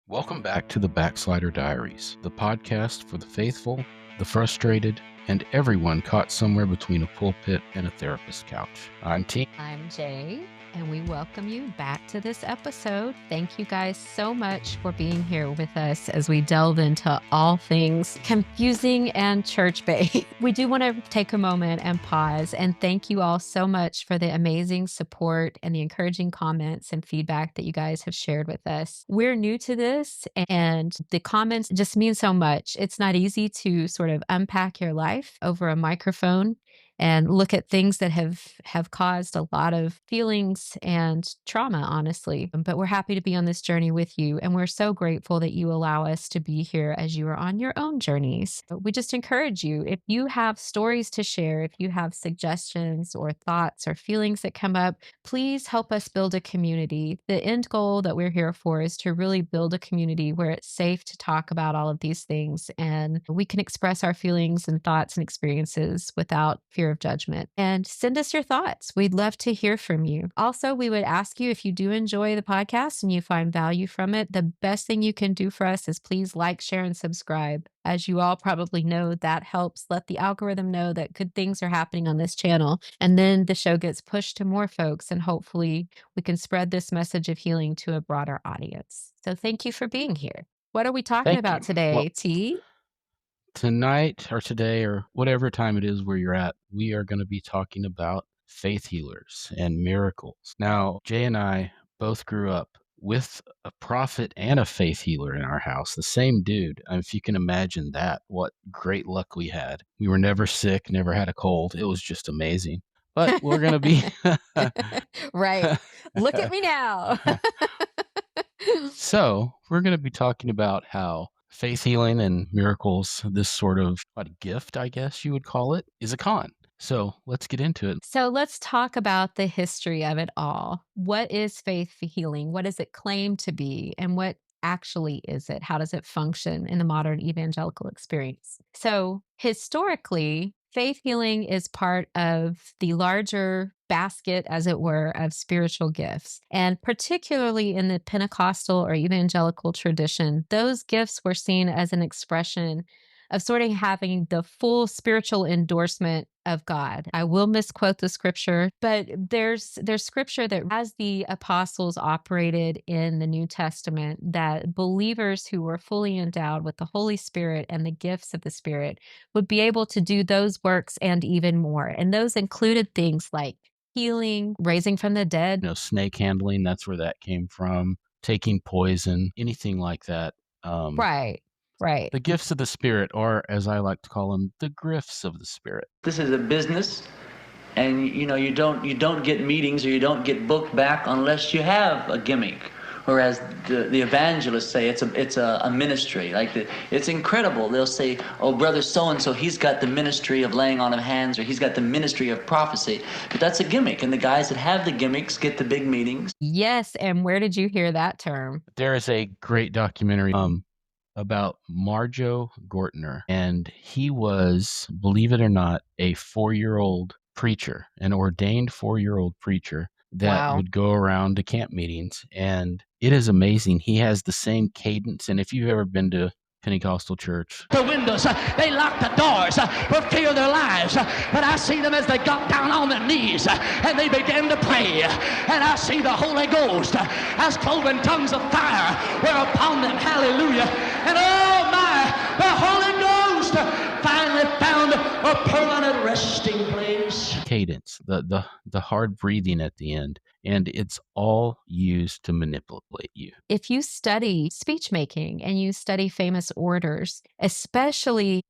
Welcome back to the Backslider Diaries, the podcast for the faithful, the frustrated, and everyone caught somewhere between a pulpit and a therapist's couch. I'm T. I'm Jay, and we welcome you back to this episode. Thank you guys so much for being here with us as we delve into all things confusing and church-based. We do want to take a moment and pause and thank you all so much for the amazing support and the encouraging comments and feedback that you guys have shared with us. We're new to this, and the comments just mean so much. It's not easy to sort of unpack your life over a microphone and look at things that have caused a lot of feelings and trauma, honestly. But we're happy to be on this journey with you, and we're so grateful that you allow us to be here as you are on your own journeys. But we just encourage you, if you have stories to share, if you have suggestions or thoughts or feelings that come up, please help us build a community. The end goal that we're here for is to really build a community where it's safe to talk about all of these things and we can express our feelings and thoughts and experiences without fear of judgment. And send us your thoughts. We'd love to hear from you. Also, we would ask you, if you do enjoy the podcast and you find value from it, the best thing you can do for us is please like, share, and subscribe. As you all probably know, that helps let the algorithm know that good things are happening on this channel. And then the show gets pushed to more folks, and hopefully we can spread this message of healing to a broader audience. So thank you for being here. What are we talking Thank about you. today, Well, T? tonight or today or whatever time it is where you're at, we are going to be talking about faith healers and miracles. Now, Jay and I both grew up with a prophet and a faith healer in our house, the same dude. If you can imagine that, what great luck we had. We were never sick, never had a cold. It was just amazing. But we're going to be Right. Look at me now. So, we're going to be talking about how faith healing and miracles, this sort of what gift, I guess you would call it, is a con. So, let's get into it. So let's talk about the history of it all. What is faith healing? What does it claim to be? And what actually is it? How does it function in the modern evangelical experience? So, historically, faith healing is part of the larger basket, as it were, of spiritual gifts. And particularly in the Pentecostal or evangelical tradition, those gifts were seen as an expression of sort of having the full spiritual endorsement of God. I will misquote the scripture, but there's scripture that as the apostles operated in the New Testament, that believers who were fully endowed with the Holy Spirit and the gifts of the Spirit would be able to do those works and even more. And those included things like healing, raising from the dead. Snake handling, that's where that came from, taking poison, anything like that. Right, right. The gifts of the Spirit, or as I like to call them, the grifts of the Spirit. This is a business, and you don't get meetings or you don't get booked back unless you have a gimmick. Whereas the evangelists say it's a ministry. It's incredible. They'll say, "Oh, brother so and so, he's got the ministry of laying on of hands, or he's got the ministry of prophecy." But that's a gimmick, and the guys that have the gimmicks get the big meetings. Yes, and where did you hear that term? There is a great documentary about Marjo Documentary, and he was, believe it or not, a 4-year-old preacher, an ordained 4-year-old preacher that Wow. would go around to camp meetings, and it is amazing. He has the same cadence, and if you've ever been to Pentecostal church, the windows, they locked the doors for fear of their lives. But I see them as they got down on their knees and they began to pray. And I see the Holy Ghost as cloven tongues of fire were upon them. Hallelujah. And oh my, the Holy Ghost finally found a permanent resting place. Cadence, the hard breathing at the end, and it's all used to manipulate you. If you study speech making and you study famous orators, especially,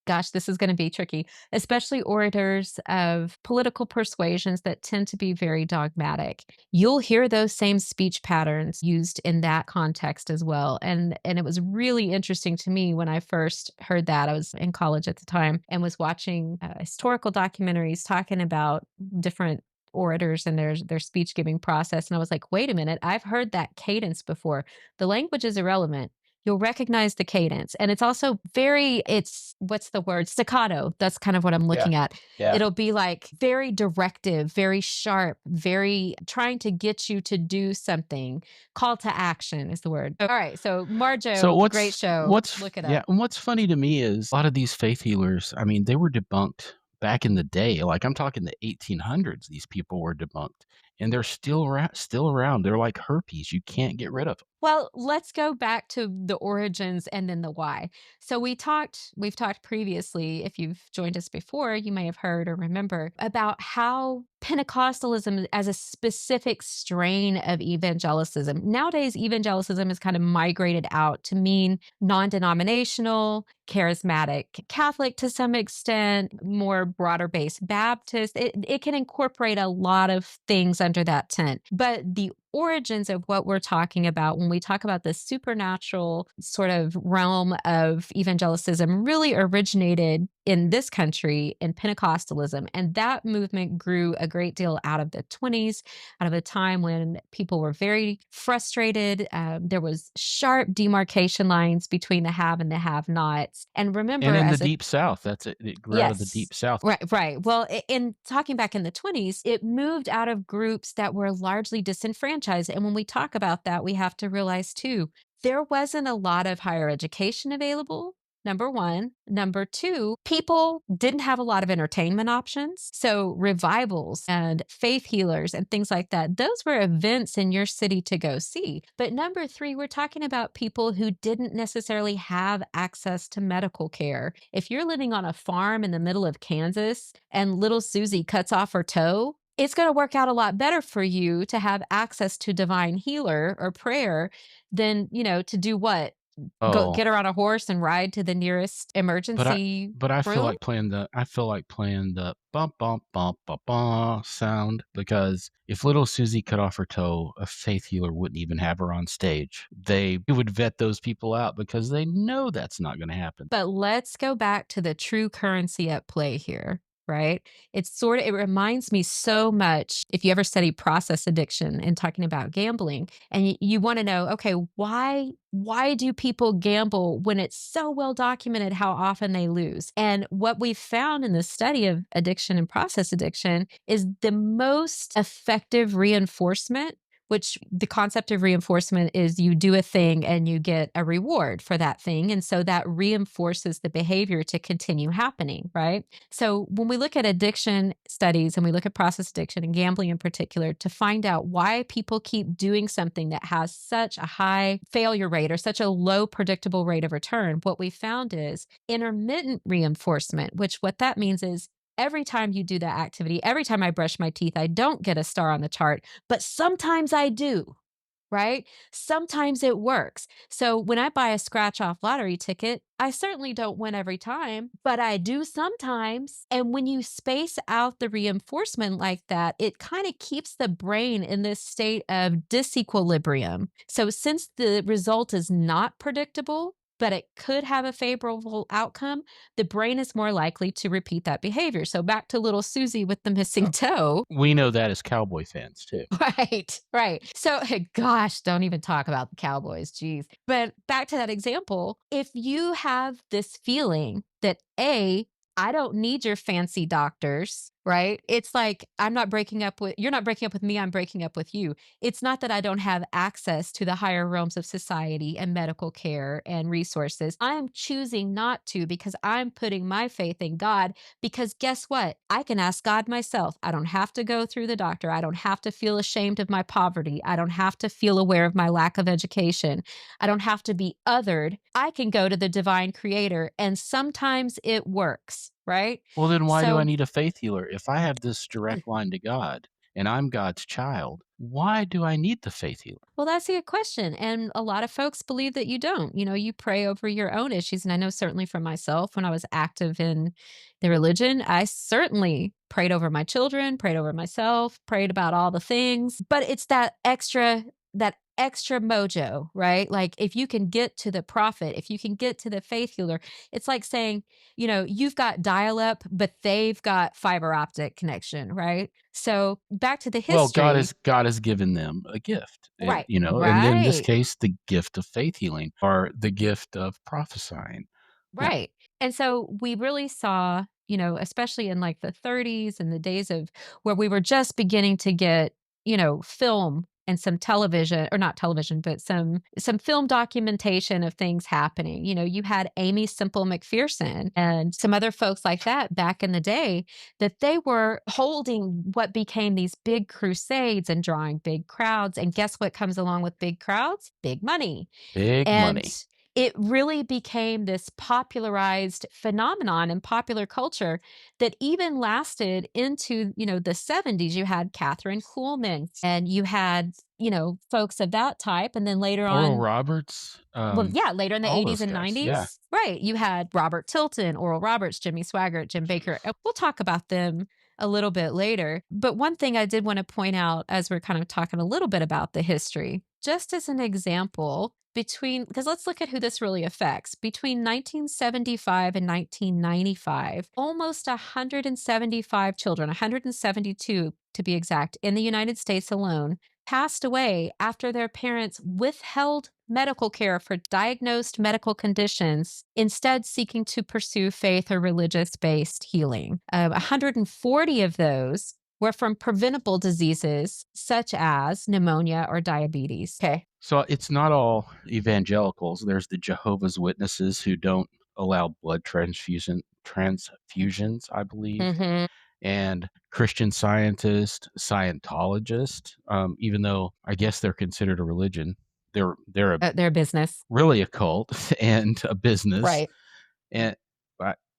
gosh, this is going to be tricky, especially orators of political persuasions that tend to be very dogmatic, you'll hear those same speech patterns used in that context as well. And it was really interesting to me when I first heard that. I was in college at the time and was watching historical documentaries talking about different orators and their speech giving process. And I was like, wait a minute, I've heard that cadence before. The language is irrelevant. you'll recognize the cadence. And it's also what's the word? Staccato. That's kind of what I'm Yeah. looking at. Yeah. It'll be like very directive, very sharp, very trying to get you to do something. Call to action is the word. All right. So So Marjo, great what's show. what's Look it yeah, up. and what's funny to me is a lot of these faith healers, I mean, they were debunked back in the day. Like I'm talking the 1800s, these people were debunked and they're still around. They're like herpes. You can't get rid of them. Well, let's go back to the origins and then the why. So we've talked previously, if you've joined us before, you may have heard or remember about how Pentecostalism as a specific strain of evangelicism. Nowadays, evangelicism has kind of migrated out to mean non-denominational, charismatic, Catholic to some extent, more broader based Baptist. It can incorporate a lot of things under that tent. But the origins of what we're talking about when we talk about the supernatural sort of realm of evangelicism really originated in this country in Pentecostalism. And that movement grew a great deal out of the 20s, out of a time when people were very frustrated. There was sharp demarcation lines between the have and the have nots. And And remember, in the as a deep south, that's it. It grew out of the yes. deep south. Right, right. Well, in talking back in the 20s, it moved out of groups that were largely disenfranchised. And when we talk about that, we have to realize too, there wasn't a lot of higher education available. Number one. Number two, people didn't have a lot of entertainment options. So, revivals and faith healers and things like that, those were events in your city to go see. But number three, we're talking about people who didn't necessarily have access to medical care. If you're living on a farm in the middle of Kansas and little Susie cuts off her toe, it's going to work out a lot better for you to have access to divine healer or prayer than, to do what? Go Oh, get her on a horse and ride to the nearest but I emergency but I feel room? like playing the bump bump bump bump bump sound because if little Susie cut off her toe, a faith healer wouldn't even have her on stage. They would vet those people out because they know that's not going to happen. But let's go back to the true currency at play here, right? It reminds me so much if you ever study process addiction and talking about gambling and you want to know, okay, why do people gamble when it's so well documented how often they lose? And what we found in the study of addiction and process addiction is the most effective reinforcement, which the concept of reinforcement is you do a thing and you get a reward for that thing. And so that reinforces the behavior to continue happening, right? So when we look at addiction studies and we look at process addiction and gambling in particular to find out why people keep doing something that has such a high failure rate or such a low predictable rate of return, what we found is intermittent reinforcement, which what that means is every time you do that activity, every time I brush my teeth, I don't get a star on the chart, but sometimes I do, right? Sometimes it works. So when I buy a scratch off lottery ticket, I certainly don't win every time, but I do sometimes. And when you space out the reinforcement like that, it kind of keeps the brain in this state of disequilibrium. So since the result is not predictable, but it could have a favorable outcome, the brain is more likely to repeat that behavior. So back to little Susie with the missing toe. We know that as Cowboy fans too. Right, right. So, gosh, don't even talk about the Cowboys. Geez. But back to that example, if you have this feeling that I don't need your fancy doctors, right? It's like you're not breaking up with me, I'm breaking up with you. It's not that I don't have access to the higher realms of society and medical care and resources. I'm choosing not to because I'm putting my faith in God. Because guess what? I can ask God myself. I don't have to go through the doctor. I don't have to feel ashamed of my poverty. I don't have to feel aware of my lack of education. I don't have to be othered. I can go to the divine creator, and sometimes it works, right? Well, then why do I So, need a faith healer? If I have this direct line to God and I'm God's child, why do I need the faith healer? well, that's a good question. And a lot of folks believe that you don't. You pray over your own issues. And I know certainly for myself, when I was active in the religion, I certainly prayed over my children, prayed over myself, prayed about all the things. But it's that extra that extra mojo, right? Like if you can get to the prophet, if you can get to the faith healer, it's like saying, you've got dial up, but they've got fiber optic connection, right? So back to the Well, history. God has given them a gift, Right. and in this Right. case, the gift of faith healing or the gift of prophesying. Yeah. Right. And so we really saw, especially in like the 30s and the days of where we were just beginning to get, film and some television, or not television, but some film documentation of things happening. You had Amy Simple McPherson and some other folks like that back in the day, that they were holding what became these big crusades and drawing big crowds. And guess what comes along with big crowds? Big money. Big And money. it really became this popularized phenomenon in popular culture that even lasted into, the 70s. You had Catherine Kuhlman and you had, folks of that type. And then later Oral on, Roberts, well, yeah, later in the all 80s those and guys. Yeah. 90s, right, you had Robert Tilton, Oral Roberts, Jimmy Swaggart, Jim Baker, and we'll talk about them a little bit later. But one thing I did wanna point out as we're kind of talking a little bit about the history, just as an example, because let's look at who this really affects. Between 1975 and 1995, almost 175 children, 172 to be exact, in the United States alone, passed away after their parents withheld medical care for diagnosed medical conditions, instead seeking to pursue faith or religious based healing. 140 of those were from preventable diseases such as pneumonia or diabetes. Okay. So it's not all evangelicals. There's the Jehovah's Witnesses who don't allow blood transfusions, I believe, Hmm. and Christian Scientist, Scientologist. Even though I guess they're considered a religion, they're Their business. really a cult and a business. Right. And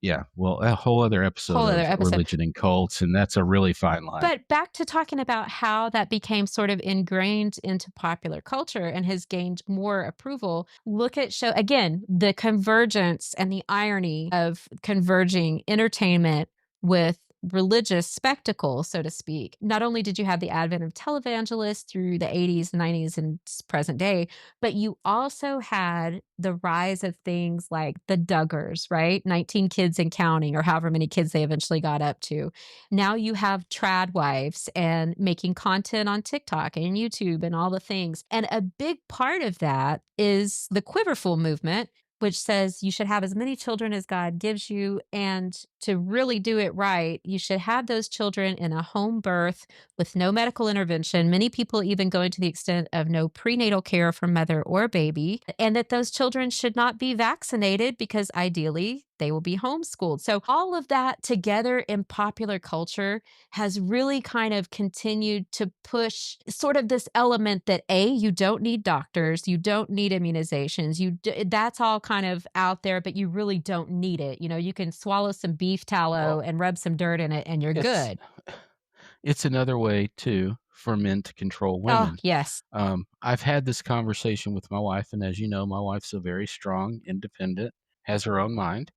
yeah, well, a whole other episode Whole other of episode. religion and cults, and that's a really fine line. But back to talking about how that became sort of ingrained into popular culture and has gained more approval. Look at show again, the convergence and the irony of converging entertainment with religious spectacle, so to speak. Not only did you have the advent of televangelists through the 80s, 90s, and present day, but you also had the rise of things like the Duggars, right? 19 kids and counting, or however many kids they eventually got up to. Now you have trad wives and making content on TikTok and YouTube and all the things. And a big part of that is the Quiverful movement, which says you should have as many children as God gives you. And to really do it right, you should have those children in a home birth with no medical intervention. Many people even going to the extent of no prenatal care for mother or baby, and that those children should not be vaccinated because ideally they will be homeschooled. So all of that together in popular culture has really kind of continued to push sort of this element that you don't need doctors, you don't need immunizations, that's all kind of out there, but you really don't need it. You can swallow some beef tallow Well, and rub some dirt in it and you're it's good. it's another way too for men to control Oh, women. yes. I've had this conversation with my wife, and as you know, my wife's a very strong, independent, has her own mind.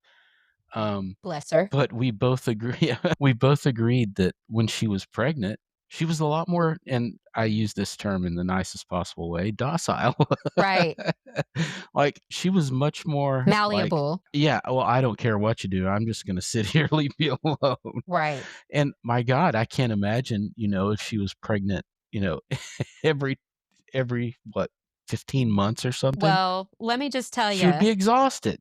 Um, Bless her. but we both agree we both agreed that when she was pregnant, she was a lot more, and I use this term in the nicest possible way, docile. Right. Like, she was much more like, Malleable. "Yeah, well, I don't care what you do. I'm just gonna sit here, leave me alone." Right. And my god, I can't imagine, if she was pregnant, every what, 15 months or something? Well, let me just tell She would you, be exhausted.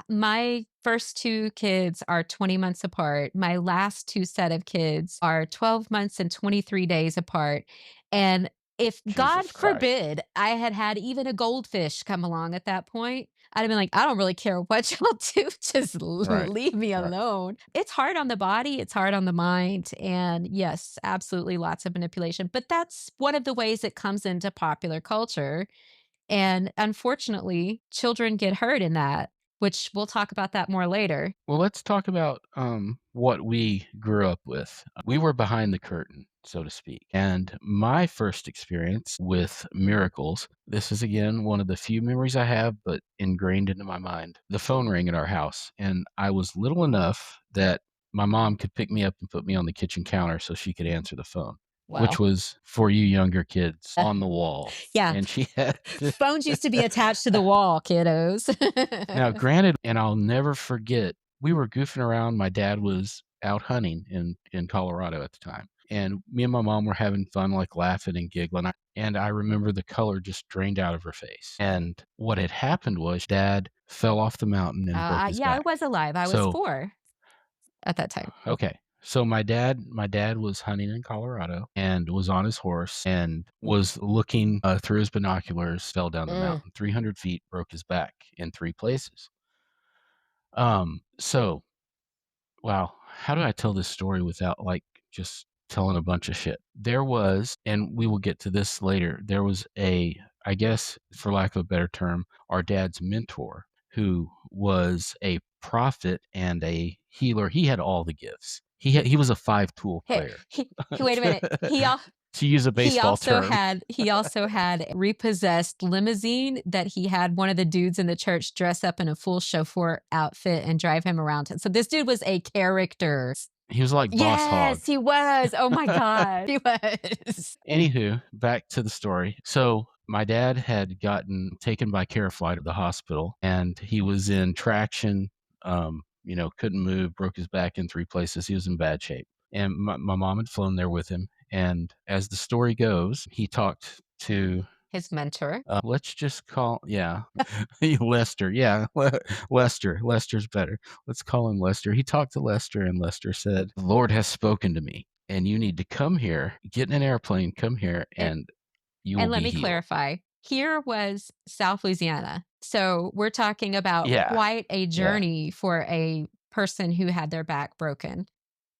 my first two kids are 20 months apart. My last two set of kids are 12 months and 23 days apart. And if God Jesus Christ. forbid I had had even a goldfish come along at that point, I'd have been like, I don't really care what y'all do. Just Right, leave me right. alone. It's hard on the body, it's hard on the mind. And yes, absolutely lots of manipulation. But that's one of the ways it comes into popular culture. And unfortunately, children get hurt in that, which we'll talk about that more later. Well, let's talk about what we grew up with. We were behind the curtain, so to speak. And my first experience with miracles, this is again one of the few memories I have, but ingrained into my mind. The phone rang at our house, and I was little enough that my mom could pick me up and put me on the kitchen counter so she could answer the phone. which Wow. was for you younger kids on the wall. Yeah. And she had Phones used to be attached to the wall, kiddos. now granted, and I'll never forget, we were goofing around. My dad was out hunting in Colorado at the time. And me and my mom were having fun, like laughing and giggling. And I remember the color just drained out of her face. And what had happened was dad fell off the mountain and broke his Yeah, I back. was alive. I was So 4 at that time. okay. So my dad was hunting in Colorado and was on his horse and was looking through his binoculars, fell down the Mm. mountain, 300 feet, broke his back in 3 places. So wow, how do I tell this story without like just telling a bunch of shit? There was, and we will get to this later, there was I guess, for lack of a better term, our dad's mentor who was a prophet and a healer. He had all the gifts. He was a 5-tool Hey, player. wait a minute. To use a baseball term. He also had a repossessed limousine that he had one of the dudes in the church dress up in a full chauffeur outfit and drive him around. So this dude was a character. He was like Boss Hog. Yes, he was. Oh my God. He was. Anywho, back to the story. So my dad had gotten taken by care flight at the hospital, and he was in traction, couldn't move, broke his back in 3 places. He was in bad shape. And my mom had flown there with him. And as the story goes, he talked to His mentor. let's just call, yeah, Lester. Yeah, Lester. Lester's better. Let's call him Lester. He talked to Lester, and Lester said, "The Lord has spoken to me, and you need to come here, get in an airplane, come here, and you will And let be me healed." clarify. Here was South Louisiana. So we're talking about Yeah, quite a yeah, journey for a person who had their back broken.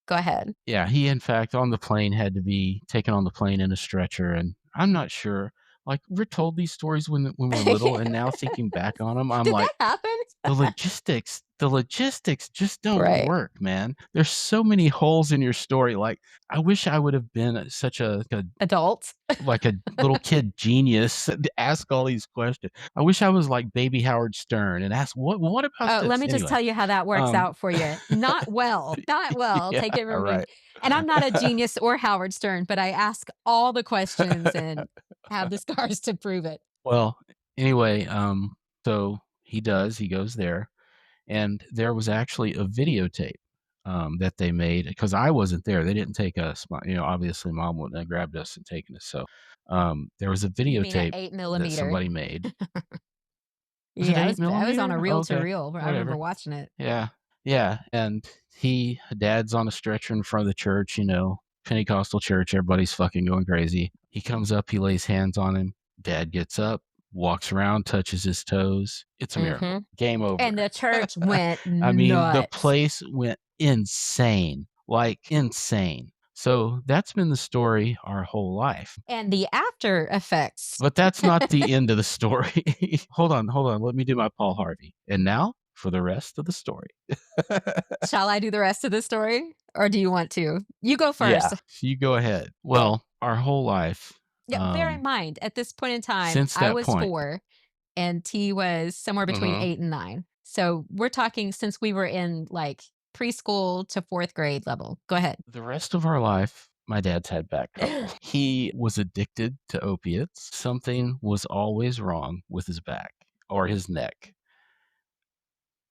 Go ahead. yeah. He, in fact, on the plane had to be taken on the plane in a stretcher, and I'm not sure. Like we're told these stories when we're little, and now thinking back on them, I'm Did like, that happen? the logistics just don't Right. work, man. There's so many holes in your story. Like I wish I would have been such a Adults. like a little kid genius to ask all these questions. I wish I was like baby Howard Stern and ask what about Let this me just anyway. tell you how that works Um, out for you. Not well. Not well. yeah, Take it from me. right. And I'm not a genius or Howard Stern, but I ask all the questions and have the scars to prove it. Well, anyway, so he goes there, and there was actually a videotape that they made because I wasn't there. They didn't take us. Obviously, mom wouldn't have grabbed us and taken us. So there was a You mean an videotape 8 that millimeter? somebody made. Was it Yeah, 8 I was on a millimeter? reel to Okay, reel. I remember whatever. watching it. Yeah, yeah. And dad's on a stretcher in front of the church. Pentecostal church. Everybody's fucking going crazy. He comes up. He lays hands on him. Dad gets up, walks around, touches his toes. It's a miracle. hmm Game over. And the church went I mean, the nuts. place went insane, like insane. So that's been the story our whole life. And the after effects. But that's not the end of the story. Hold on. Let me do my Paul Harvey. And now for the rest of the story. Shall I do the rest of the story? Or do you want to? You go Yeah, first. you go ahead. Well, our whole life, Yeah, bear in mind, at this point in time, since I that was point, 4 and T was somewhere between mhm, 8 and 9. So we're talking since we were in like preschool to 4th grade level. Go ahead. the rest of our life, my dad's had back trouble. He was addicted to opiates. Something was always wrong with his back or his neck.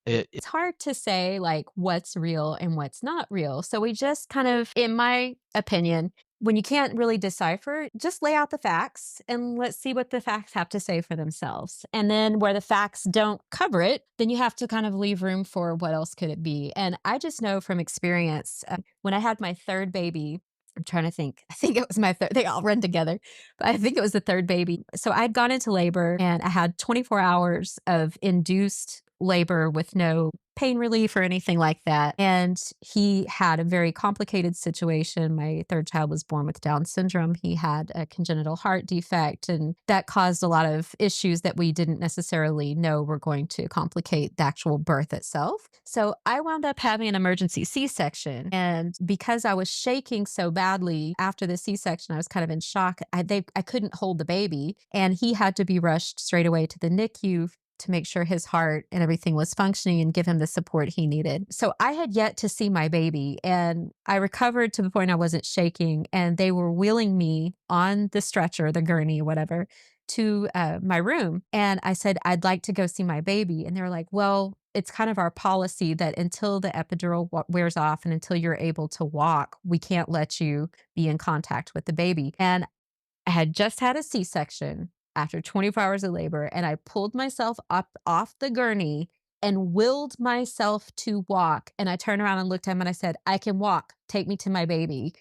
It's hard to say like what's real and what's not real. So we just kind of, in my opinion, when you can't really decipher, just lay out the facts and let's see what the facts have to say for themselves. And then where the facts don't cover it, then you have to kind of leave room for what else could it be. And I just know from experience, when I had my 3rd baby, I'm trying to think. I think it was my 3rd. They all run together, but I think it was the 3rd baby. So I'd gone into labor and I had 24 hours of induced labor with no pain relief or anything like that. And he had a very complicated situation. My 3rd child was born with Down syndrome. He had a congenital heart defect, and that caused a lot of issues that we didn't necessarily know were going to complicate the actual birth itself. So I wound up having an emergency C-section. And because I was shaking so badly after the C-section, I was kind of in shock. I couldn't hold the baby, and he had to be rushed straight away to the NICU to make sure his heart and everything was functioning and give him the support he needed. So I had yet to see my baby, and I recovered to the point I wasn't shaking, and they were wheeling me on the stretcher, the gurney, whatever, to my room. And I said, I'd like to go see my baby. And they were like, well, it's kind of our policy that until the epidural wears off and until you're able to walk, we can't let you be in contact with the baby. And I had just had a C-section after 24 hours of labor, and I pulled myself up off the gurney and willed myself to walk. And I turned around and looked at him and I said, I can walk. Take me to my baby.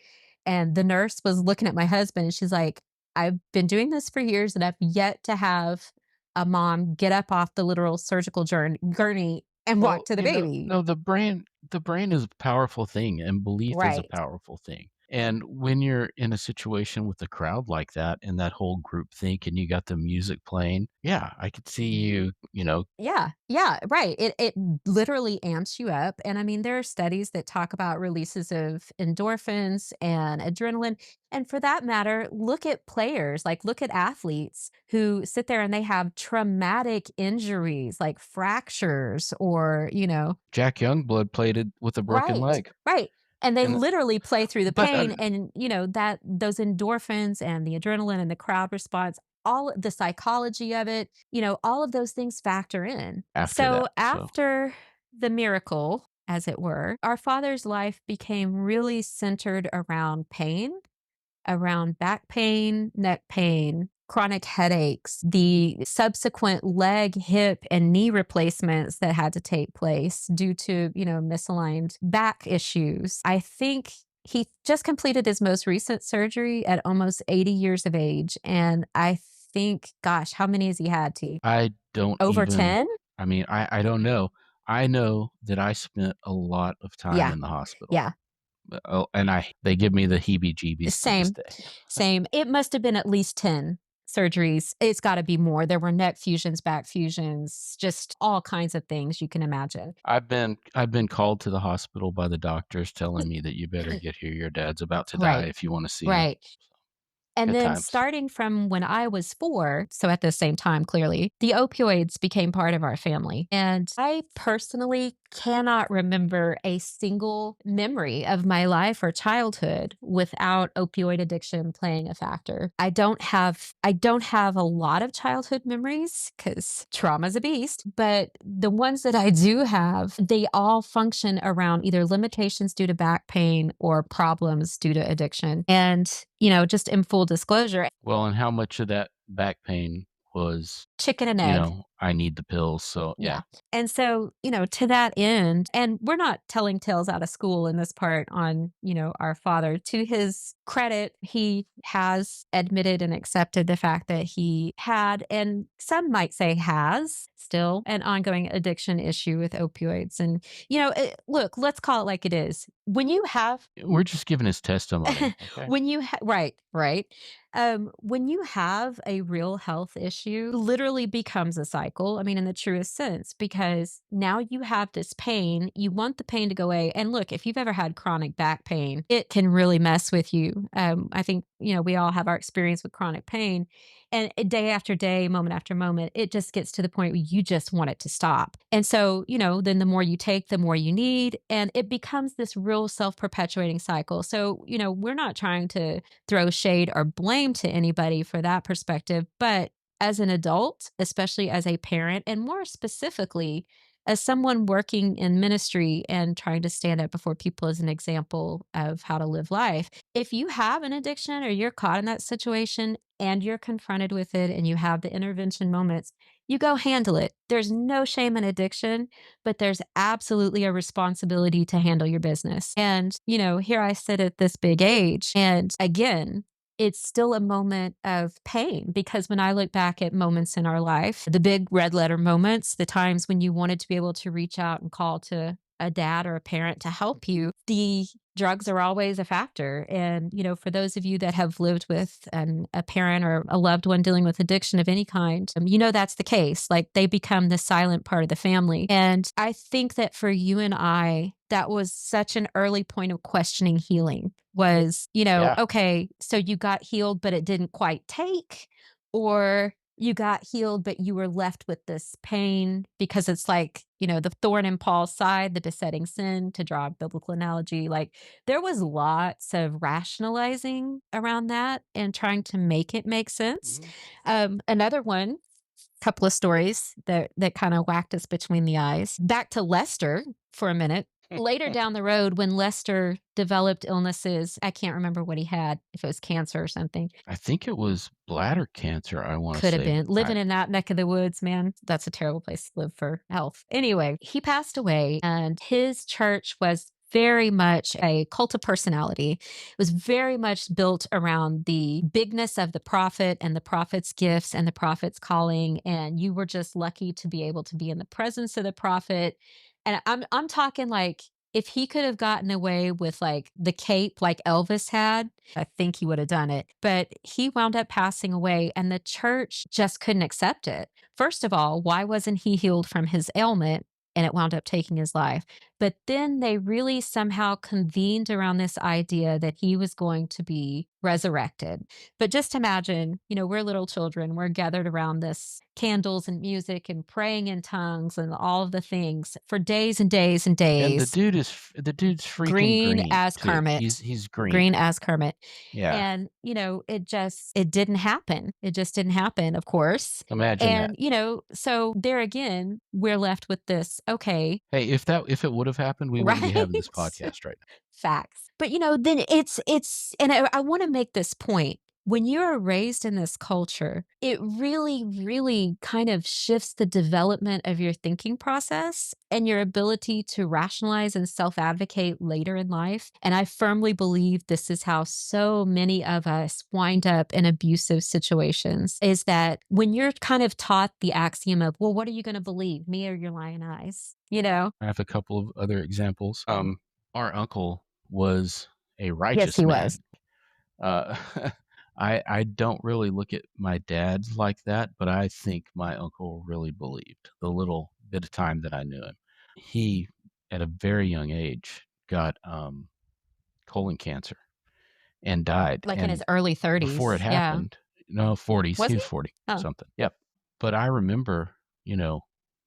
And the nurse was looking at my husband and she's like, I've been doing this for years and I've yet to have a mom get up off the literal surgical gurney and walk Well, to the baby. no, the brain is a powerful thing, and belief is a Right. powerful thing. And when you're in a situation with a crowd like that and that whole group think and you got the music playing, yeah, I could see you, Yeah, yeah, right. It literally amps you up. And I mean, there are studies that talk about releases of endorphins and adrenaline. And for that matter, look at players, like look at athletes who sit there and they have traumatic injuries like fractures or, Jack Youngblood played it with a broken right, leg. right. And they And literally play through the but pain and, that those endorphins and the adrenaline and the crowd response, all the psychology of it, all of those things factor in. after So that, so after the miracle, as it were, our father's life became really centered around pain, around back pain, neck pain, chronic headaches, the subsequent leg, hip, and knee replacements that had to take place due to, misaligned back issues. I think he just completed his most recent surgery at almost 80 years of age. And I think, gosh, how many has he had, T? I don't Over even 10? I mean, I don't know. I know that I spent a lot of time Yeah. in the hospital. Yeah. Oh, and they give me the heebie-jeebies to this Same, day. same. It must have been at least 10 surgeries. It's gotta be more. There were neck fusions, back fusions, just all kinds of things you can imagine. I've been called to the hospital by the doctors telling me that you better get here, your dad's about to die Right, if you wanna see him. right. And Good then times. starting from when I was 4, so at the same time, clearly, the opioids became part of our family. And I personally cannot remember a single memory of my life or childhood without opioid addiction playing a factor. I don't have a lot of childhood memories cuz trauma's a beast, but the ones that I do have, they all function around either limitations due to back pain or problems due to addiction. And, just in full disclosure, Well, and how much of that back pain was, chicken and egg. I need the pills, so Yeah. yeah. And so, to that end, and we're not telling tales out of school in this part on, our father. To his credit, he has admitted and accepted the fact that he had, and some might say has, still an ongoing addiction issue with opioids. And, look, let's call it like it is. When you have We're just giving his testimony, okay? right, right. When you have a real health issue, literally becomes a cycle. I mean, in the truest sense, because now you have this pain, you want the pain to go away. And look, if you've ever had chronic back pain, it can really mess with you. I think, we all have our experience with chronic pain. And day after day, moment after moment, it just gets to the point where you just want it to stop. And so, then the more you take, the more you need. And it becomes this real self perpetuating cycle. So, we're not trying to throw shade or blame to anybody for that perspective. But as an adult, especially as a parent, and more specifically, as someone working in ministry and trying to stand up before people as an example of how to live life, if you have an addiction or you're caught in that situation and you're confronted with it and you have the intervention moments, you go handle it. There's no shame in addiction, but there's absolutely a responsibility to handle your business. And, here I sit at this big age. And again, it's still a moment of pain because when I look back at moments in our life, the big red letter moments, the times when you wanted to be able to reach out and call to a dad or a parent to help you, the drugs are always a factor. And, for those of you that have lived with a parent or a loved one dealing with addiction of any kind, that's the case. Like they become the silent part of the family. And I think that for you and I, that was such an early point of questioning healing was, Yeah. okay, so you got healed, but it didn't quite take, or you got healed, but you were left with this pain because it's like, the thorn in Paul's side, the besetting sin, to draw a biblical analogy. Like there was lots of rationalizing around that and trying to make it make sense. Mhm. Another one, couple of stories that kind of whacked us between the eyes. Back to Lester for a minute. Later down the road, when Lester developed illnesses, I can't remember what he had, if it was cancer or something. I think it was bladder cancer, I wanna Could have say. been. Living in that neck of the woods, man, that's a terrible place to live for health. Anyway, he passed away, and his church was very much a cult of personality. It was very much built around the bigness of the prophet and the prophet's gifts and the prophet's calling, and you were just lucky to be able to be in the presence of the prophet. And I'm talking like if he could have gotten away with like the cape like Elvis had, I think he would have done it. But he wound up passing away, and the church just couldn't accept it. First of all, why wasn't he healed from his ailment? And it wound up taking his life. But then they really somehow convened around this idea that he was going to be resurrected. But just imagine, we're little children, we're gathered around this candles and music and praying in tongues and all of the things for days and days and And days. the dude's freaking Green green as too. Kermit. He's green. Green as Kermit. Yeah, And, it didn't happen. It just didn't happen, of course. imagine that. And, so there again, we're left with this, okay, Hey, if it would have happened, we wouldn't be right? having this podcast right now. Facts. But, then it's and I wanna make this point. When you're raised in this culture, it really, really kind of shifts the development of your thinking process and your ability to rationalize and self-advocate later in life. And I firmly believe this is how so many of us wind up in abusive situations, is that when you're kind of taught the axiom of, "Well, what are you gonna believe, me or your lying eyes?" You know? I have a couple of other examples. Our uncle was a Yes, righteous he man. was. Uh, I don't really look at my dad like that, but I think my uncle really believed the little bit of time that I knew him. He, at a very young age, got colon cancer and died. Like in his And early before it 30s. Yeah. happened, no, 40s. Was He he? was 40 Oh. something. Yep. But I remember,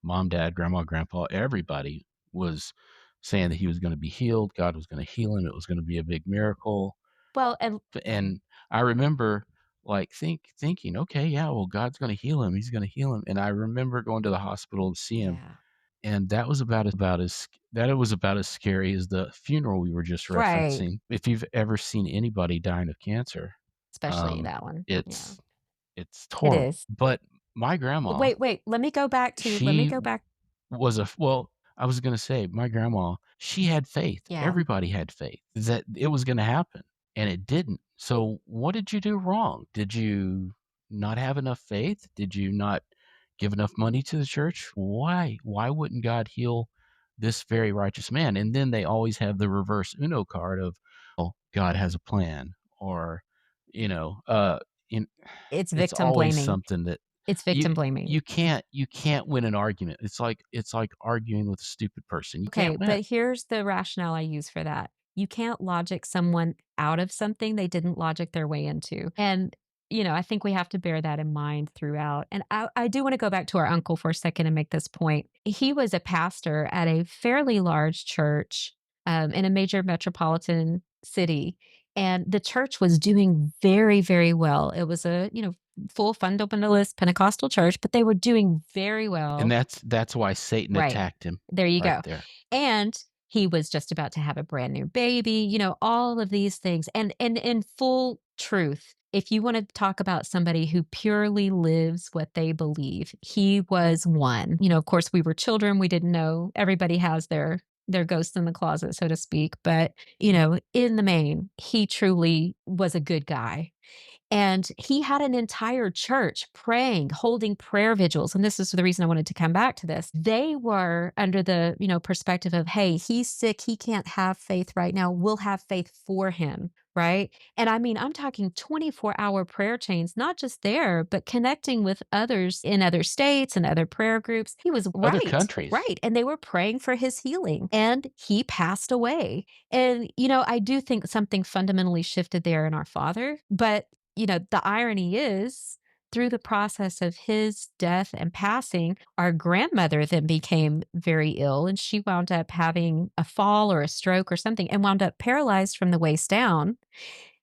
mom, dad, grandma, grandpa, everybody was saying that he was going to be healed. God was going to heal him. It was going to be a big miracle. Well, and And I remember like thinking, okay, yeah, well, God's going to heal him. He's going to heal him. And I remember going to the hospital to see him. yeah. And that was it was about as scary as the funeral we were just Right. referencing. If you've ever seen anybody dying of cancer, Especially um, that one. Yeah. it's it's It horrible. is. But my grandma, Wait, let me she go back. was I was gonna say, my grandma, she had faith. Yeah. Everybody had faith that it was gonna happen, and it didn't. So what did you do wrong? Did you not have enough faith? Did you not give enough money to the church? Why? Why wouldn't God heal this very righteous man? And then they always have the reverse Uno card of, "Oh, God has a plan," or, you know, in It's it's victim always blaming. something that It's you victim blaming. you can't win an argument. It's like arguing with a stupid person. You Okay, can't win. but here's the rationale I use for that. You can't logic someone out of something they didn't logic their way into. And, I think we have to bear that in mind throughout. And I do want to go back to our uncle for a second and make this point. He was a pastor at a fairly large church in a major metropolitan city. And the church was doing very, very well. It was a, full fundamentalist Pentecostal church, but they were doing very And well. that's why Satan Right. attacked him There you right go. there. And he was just about to have a brand new baby, all of these things. And in full truth, if you want to talk about somebody who purely lives what they believe, he was one. Of course, we were children, we didn't know. Everybody has their ghosts in the closet, so to speak. But, in the main, he truly was a good guy. And he had an entire church praying, holding prayer vigils. And this is the reason I wanted to come back to this. They were under the, perspective of, hey, he's sick. He can't have faith right now. We'll have faith for him. Right. And I mean, I'm talking 24-hour prayer chains, not just there, but connecting with others in other states and other prayer groups. He was Other right. countries. Right. And they were praying for his healing. And he passed away. And, I do think something fundamentally shifted there in our father. But the irony is through the process of his death and passing, our grandmother then became very ill and she wound up having a fall or a stroke or something and wound up paralyzed from the waist down.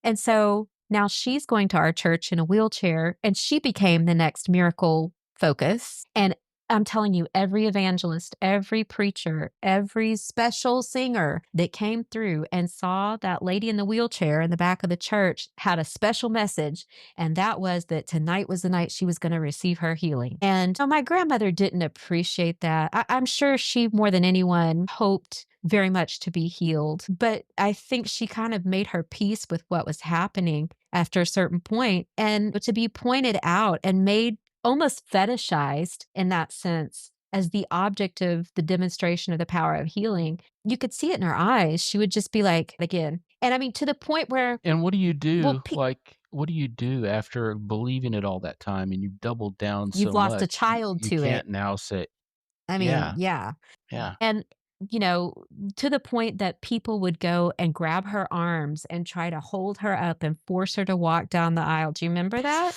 And so now she's going to our church in a wheelchair, and she became the next miracle focus. And I'm telling you, every evangelist, every preacher, every special singer that came through and saw that lady in the wheelchair in the back of the church had a special message. And that was that tonight was the night she was going to receive her healing. And my grandmother didn't appreciate that. I'm sure she, more than anyone, hoped very much to be healed. But I think she kind of made her peace with what was happening after a certain point, and to be pointed out and made almost fetishized in that sense as the object of the demonstration of the power of healing. You could see it in her eyes. She would just be like, again. And I mean, to the point where, And what do you well, do? Like, what do you do after believing it all that time and you've doubled down you've so lost a much? child You to it. can't now say, I mean, yeah, yeah. yeah. And, you know, to the point that people would go and grab her arms and try to hold her up and force her to walk down the aisle. Do you remember that?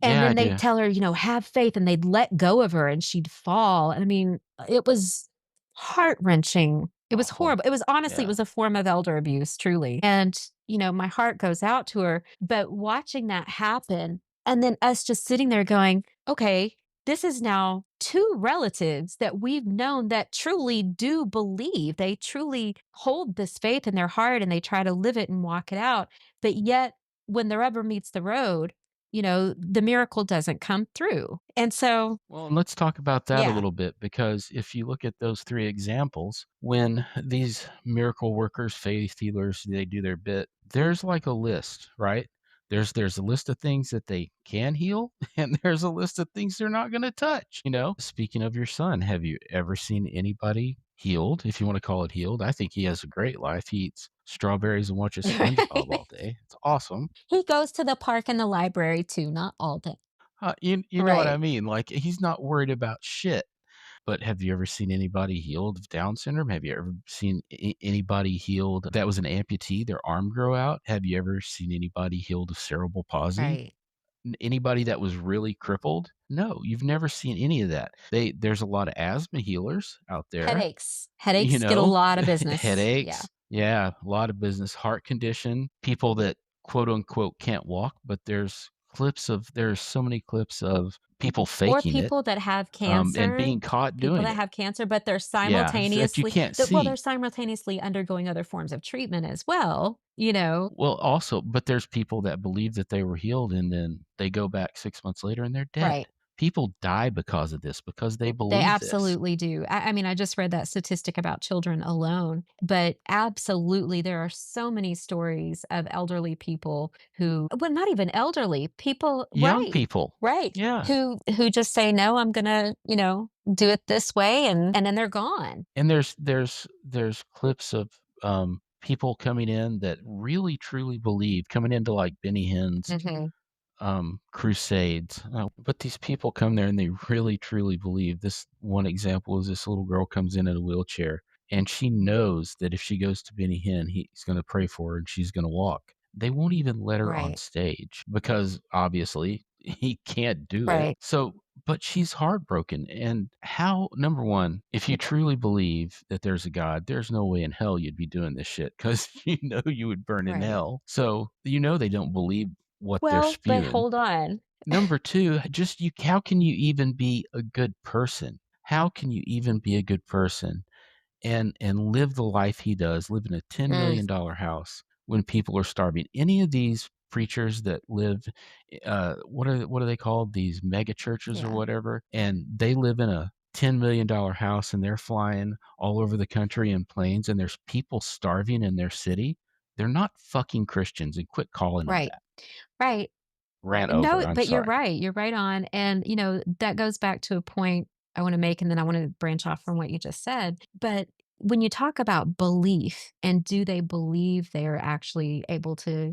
And Yeah, I then they'd do. tell her, "Have faith," and they'd let go of her and she'd fall. And I mean, it was heart-wrenching. It was Awful. horrible. It was honestly, it Yeah. was a form of elder abuse, truly. And, my heart goes out to her, but watching that happen and then us just sitting there going, "Okay, this is now 2 relatives that we've known that truly do believe. They truly hold this faith in their heart and they try to live it and walk it out. But yet, when the rubber meets the road, the miracle doesn't come through." And so, Well, and let's talk about that a yeah, little bit because if you look at those three examples, when these miracle workers, faith healers, they do their bit, there's like a list, right? There's a list of things that they can heal, and there's a list of things they're not going to touch. Speaking of your son, have you ever seen anybody healed? If you want to call it healed, I think he has a great life. He eats strawberries and watches SpongeBob all day. It's awesome. he goes to the park and the library too, not all day. You know what I Right. mean? Like he's not worried about shit. But have you ever seen anybody healed of Down syndrome? Have you ever seen anybody healed that was an amputee, their arm grow out? Have you ever seen anybody healed of cerebral palsy? Right. Anybody that was really crippled? No, you've never seen any of that. There's a lot of asthma healers out there, Headaches. Headaches get a lot of business. Yeah. headaches. Yeah, a lot of business, heart condition, people that quote unquote can't walk, but there's so many clips of people Or faking it people that have and cancer, being caught people doing that it. have cancer, but they're Yeah, that you simultaneously can't they're see. simultaneously undergoing other forms of treatment as well. Well, also, but there's people that believe that they were healed and then they go back 6 months later and they're dead. Right. People die because of this, because they They believe this. absolutely do. I mean, I just read that statistic about children alone, but absolutely, there are so many stories of elderly people who, well, not even elderly people, Young right, people. right, Yeah. who just say, "No, I'm gonna, do it this way," and then they're gone. And there's clips of people coming in that really truly believe, coming into like Benny Hinn's Mhm. crusades. But these people come there and they really truly believe. This one example is this little girl comes in a wheelchair and she knows that if she goes to Benny Hinn, he's going to pray for her and she's going to walk. They won't even let her on Right, stage because obviously he can't do it. right, So, but she's heartbroken. And how, number one, if you truly believe that there's a God, there's no way in hell you'd be doing this shit because you would burn in right. hell. So, they don't believe what they're Well, but spewing. hold on. Number 2, just how can you even be a good person? How can you even be a good person and live the life he does, live in a Mm, $10 million house when people are starving? Any of these preachers that live, what are they called? These mega churches or yeah, whatever, and they live in a $10 million house and they're flying all over the country in planes and there's people starving in their city. They're not fucking Christians, and quit calling them right, that. right. Rant No, over. I'm but you're sorry. right. You're right on. And, that goes back to a point I want to make, and then I want to branch off from what you just said. But when you talk about belief and do they believe they are actually able to,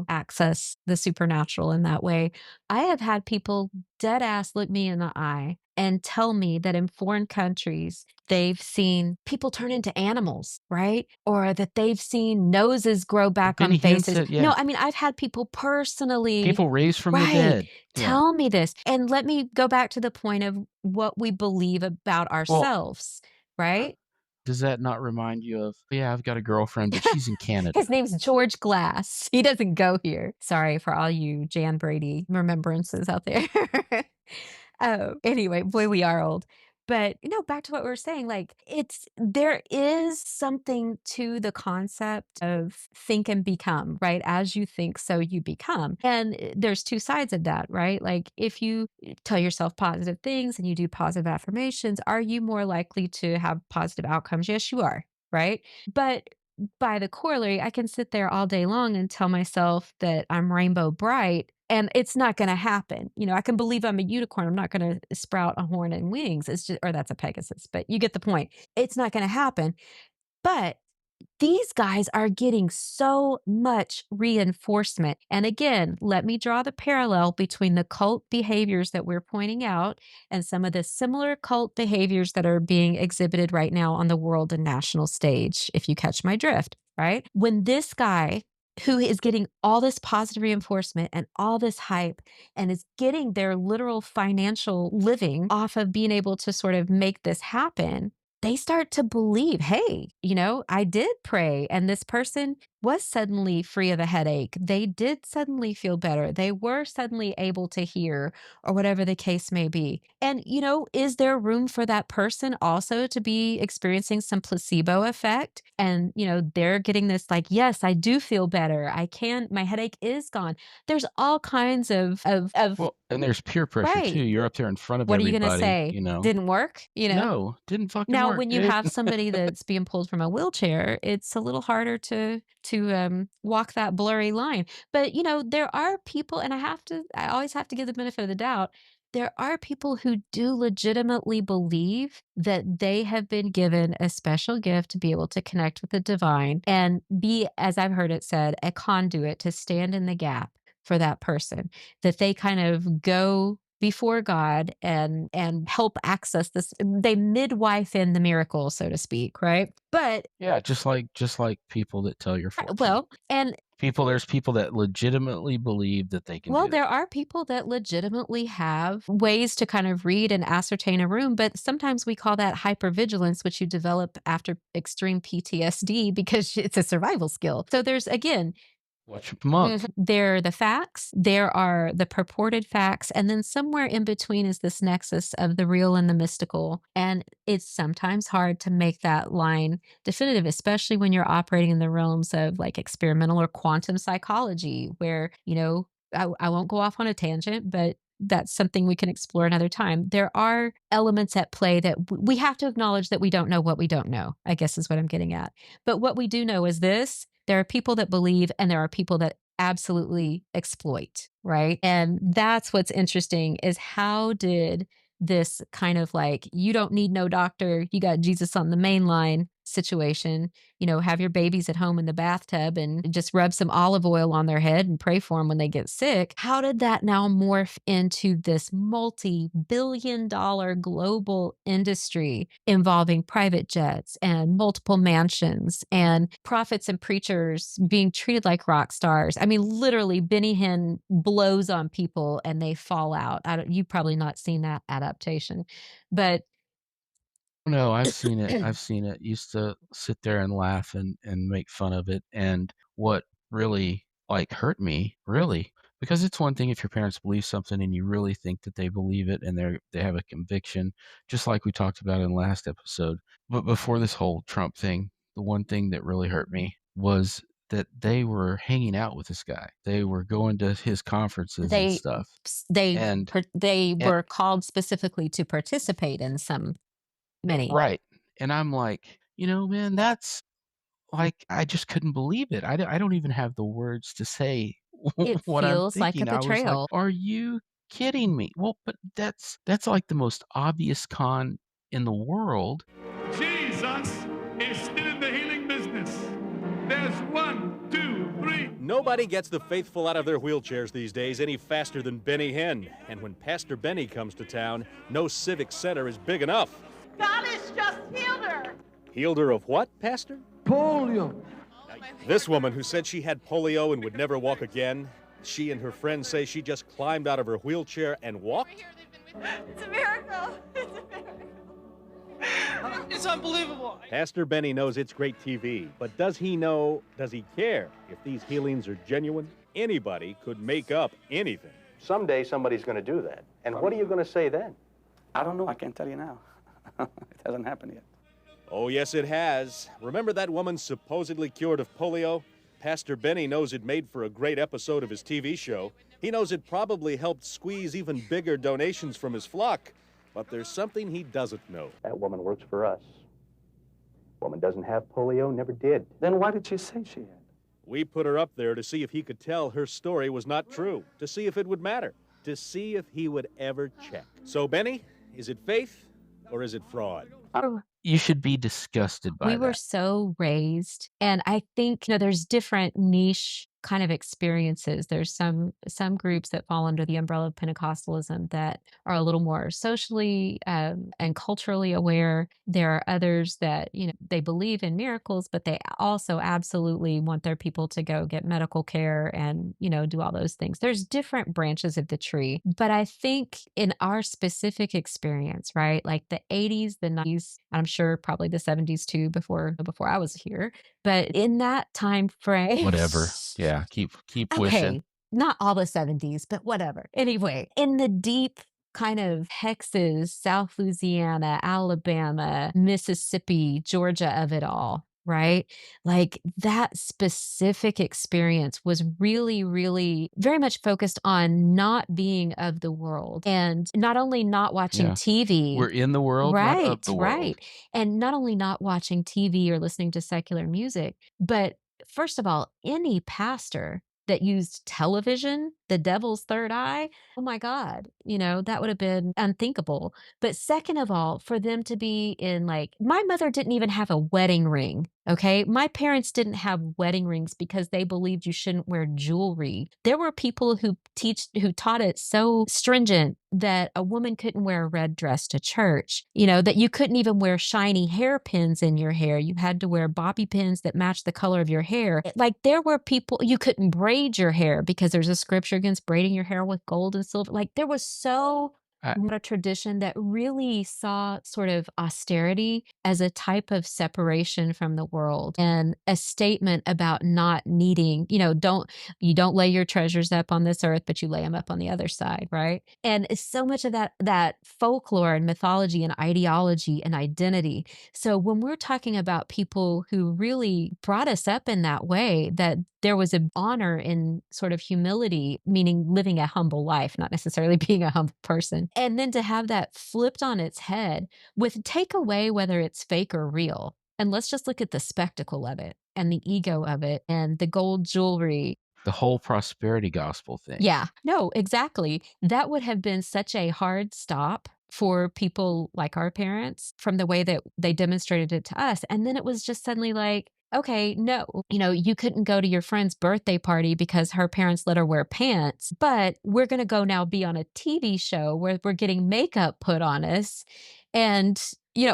access the supernatural in that way, I have had people dead ass look me in the eye and tell me that in foreign countries, they've seen people turn into animals, right? Or that they've seen noses grow back on Benny Hinn faces. said, No, yeah, I mean, I've had people personally, people raised from the right, dead. Yeah. tell me this. And let me go back to the point of what we believe about Well, ourselves, right? does that not remind you of, yeah, I've got a girlfriend, but she's in Canada. His name's George Glass. He doesn't go here. Sorry for all you Jan Brady remembrances out there. Oh, anyway, boy, we are old. But, back to what we were saying, like, there is something to the concept of think and become, right? As you think, so you become. And there's two sides of that, right? Like, if you tell yourself positive things and you do positive affirmations, are you more likely to have positive outcomes? Yes, you are, right? But by the corollary, I can sit there all day long and tell myself that I'm rainbow bright, and it's not gonna happen. I can believe I'm a unicorn. I'm not gonna sprout a horn and wings. It's just, or that's a Pegasus, but you get the point. It's not gonna happen. But these guys are getting so much reinforcement. And again, let me draw the parallel between the cult behaviors that we're pointing out and some of the similar cult behaviors that are being exhibited right now on the world and national stage, if you catch my drift, right? When this guy who is getting all this positive reinforcement and all this hype and is getting their literal financial living off of being able to sort of make this happen, they start to believe, hey, I did pray and this person was suddenly free of a headache. They did suddenly feel better. They were suddenly able to hear, or whatever the case may be. And, is there room for that person also to be experiencing some placebo effect? And, they're getting this like, yes, I do feel better. My headache is gone. There's all kinds of Well, and there's peer pressure too. right. You're up there in front of What are you going to everybody, say? Didn't work, No, didn't fucking Now, work, when you dude. have somebody that's being pulled from a wheelchair, it's a little harder to walk that blurry line. But, there are people, and I always have to give the benefit of the doubt. There are people who do legitimately believe that they have been given a special gift to be able to connect with the divine and be, as I've heard it said, a conduit to stand in the gap for that person, that they kind of go before God and help access this. They midwife in the miracle, so to speak, right? But Yeah, just like people that tell your fortune. well, and There's people that legitimately believe that they can well, do there that. are people that legitimately have ways to kind of read and ascertain a room, but sometimes we call that hypervigilance, which you develop after extreme PTSD because it's a survival skill. So there's again, Watch a monk. there are the facts, there are the purported facts, and then somewhere in between is this nexus of the real and the mystical. And it's sometimes hard to make that line definitive, especially when you're operating in the realms of like experimental or quantum psychology, where, I won't go off on a tangent, but that's something we can explore another time. There are elements at play that we have to acknowledge that we don't know what we don't know, I guess is what I'm getting at. But what we do know is this: there are people that believe and there are people that absolutely exploit, right? And that's what's interesting is how did this kind of like, you don't need no doctor, you got Jesus on the main line situation, have your babies at home in the bathtub and just rub some olive oil on their head and pray for them when they get sick. How did that now morph into this multi-billion-dollar global industry involving private jets and multiple mansions and prophets and preachers being treated like rock stars? I mean, literally, Benny Hinn blows on people and they fall out. You've probably not seen that adaptation, but No, I've seen it. I've seen it. Used to sit there and laugh and make fun of it. And what really like hurt me, really, because it's one thing if your parents believe something and you really think that they believe it and they have a conviction, just like we talked about in last episode. But before this whole Trump thing, the one thing that really hurt me was that they were hanging out with this guy. They were going to his conferences and they stuff. they And they and were called specifically to participate in some many. right. And I'm like, man, that's like, I just couldn't believe it. I don't even have the words to say It what I'm feels like a thinking. I was like, betrayal. "Are you kidding me?" Well, but that's like the most obvious con in the world. Jesus is still in the healing business. There's 1, 2, 3. Nobody gets the faithful out of their wheelchairs these days any faster than Benny Hinn. And when Pastor Benny comes to town, no civic center is big enough. God has just healed her. Healed her of what, Pastor? Polio. This woman who said she had polio and would never walk again, she and her friends say she just climbed out of her wheelchair and walked? It's a miracle. It's a miracle. It's unbelievable. Pastor Benny knows it's great TV, but does he care if these healings are genuine? Anybody could make up anything. Someday somebody's going to do that. And what are you going to say then? I don't know. I can't tell you now. It hasn't happened yet. Oh, yes, it has. Remember that woman supposedly cured of polio? Pastor Benny knows it made for a great episode of his TV show. He knows it probably helped squeeze even bigger donations from his flock. But there's something he doesn't know. That woman works for us. Woman doesn't have polio, never did. Then why did she say she had? We put her up there to see if he could tell her story was not true, to see if it would matter, to see if he would ever check. So, Benny, is it faith or is it fraud? You should be disgusted by We that. were so raised, and I think, there's different niche kind of experiences. There's some groups that fall under the umbrella of Pentecostalism that are a little more socially and culturally aware. There are others that, they believe in miracles, but they also absolutely want their people to go get medical care and, do all those things. There's different branches of the tree. But I think in our specific experience, right, like the 80s, the 90s, I'm sure probably the 70s too, before I was here. But in that time frame, Whatever. Yeah, keep wishing. okay, not all the 70s, but whatever. Anyway, in the deep kind of hexes, South Louisiana, Alabama, Mississippi, Georgia of it all, right? Like that specific experience was really, really very much focused on not being of the world and not only not watching Yeah. TV. We're in the world, not of the world. Right. And not only not watching TV or listening to secular music, but first of all, any pastor that used television, the devil's third eye, oh my God, that would have been unthinkable. But second of all, for them to be in my mother didn't even have a wedding ring. Okay. My parents didn't have wedding rings because they believed you shouldn't wear jewelry. There were people who taught it so stringent that a woman couldn't wear a red dress to church, that you couldn't even wear shiny hairpins in your hair. You had to wear bobby pins that matched the color of your hair. Like there were people, you couldn't braid your hair because there's a scripture against braiding your hair with gold and silver. Like there was so a tradition that really saw sort of austerity as a type of separation from the world and a statement about not needing, you don't lay your treasures up on this earth, but you lay them up on the other side, right? And it's so much of that folklore and mythology and ideology and identity. So when we're talking about people who really brought us up in that way, that there was an honor in sort of humility, meaning living a humble life, not necessarily being a humble person. And then to have that flipped on its head with take away whether it's fake or real. And let's just look at the spectacle of it and the ego of it and the gold jewelry. The whole prosperity gospel thing. Yeah, no, exactly. That would have been such a hard stop for people like our parents from the way that they demonstrated it to us. And then it was just suddenly like, okay, no, you couldn't go to your friend's birthday party because her parents let her wear pants, but we're going to go now be on a TV show where we're getting makeup put on us. And,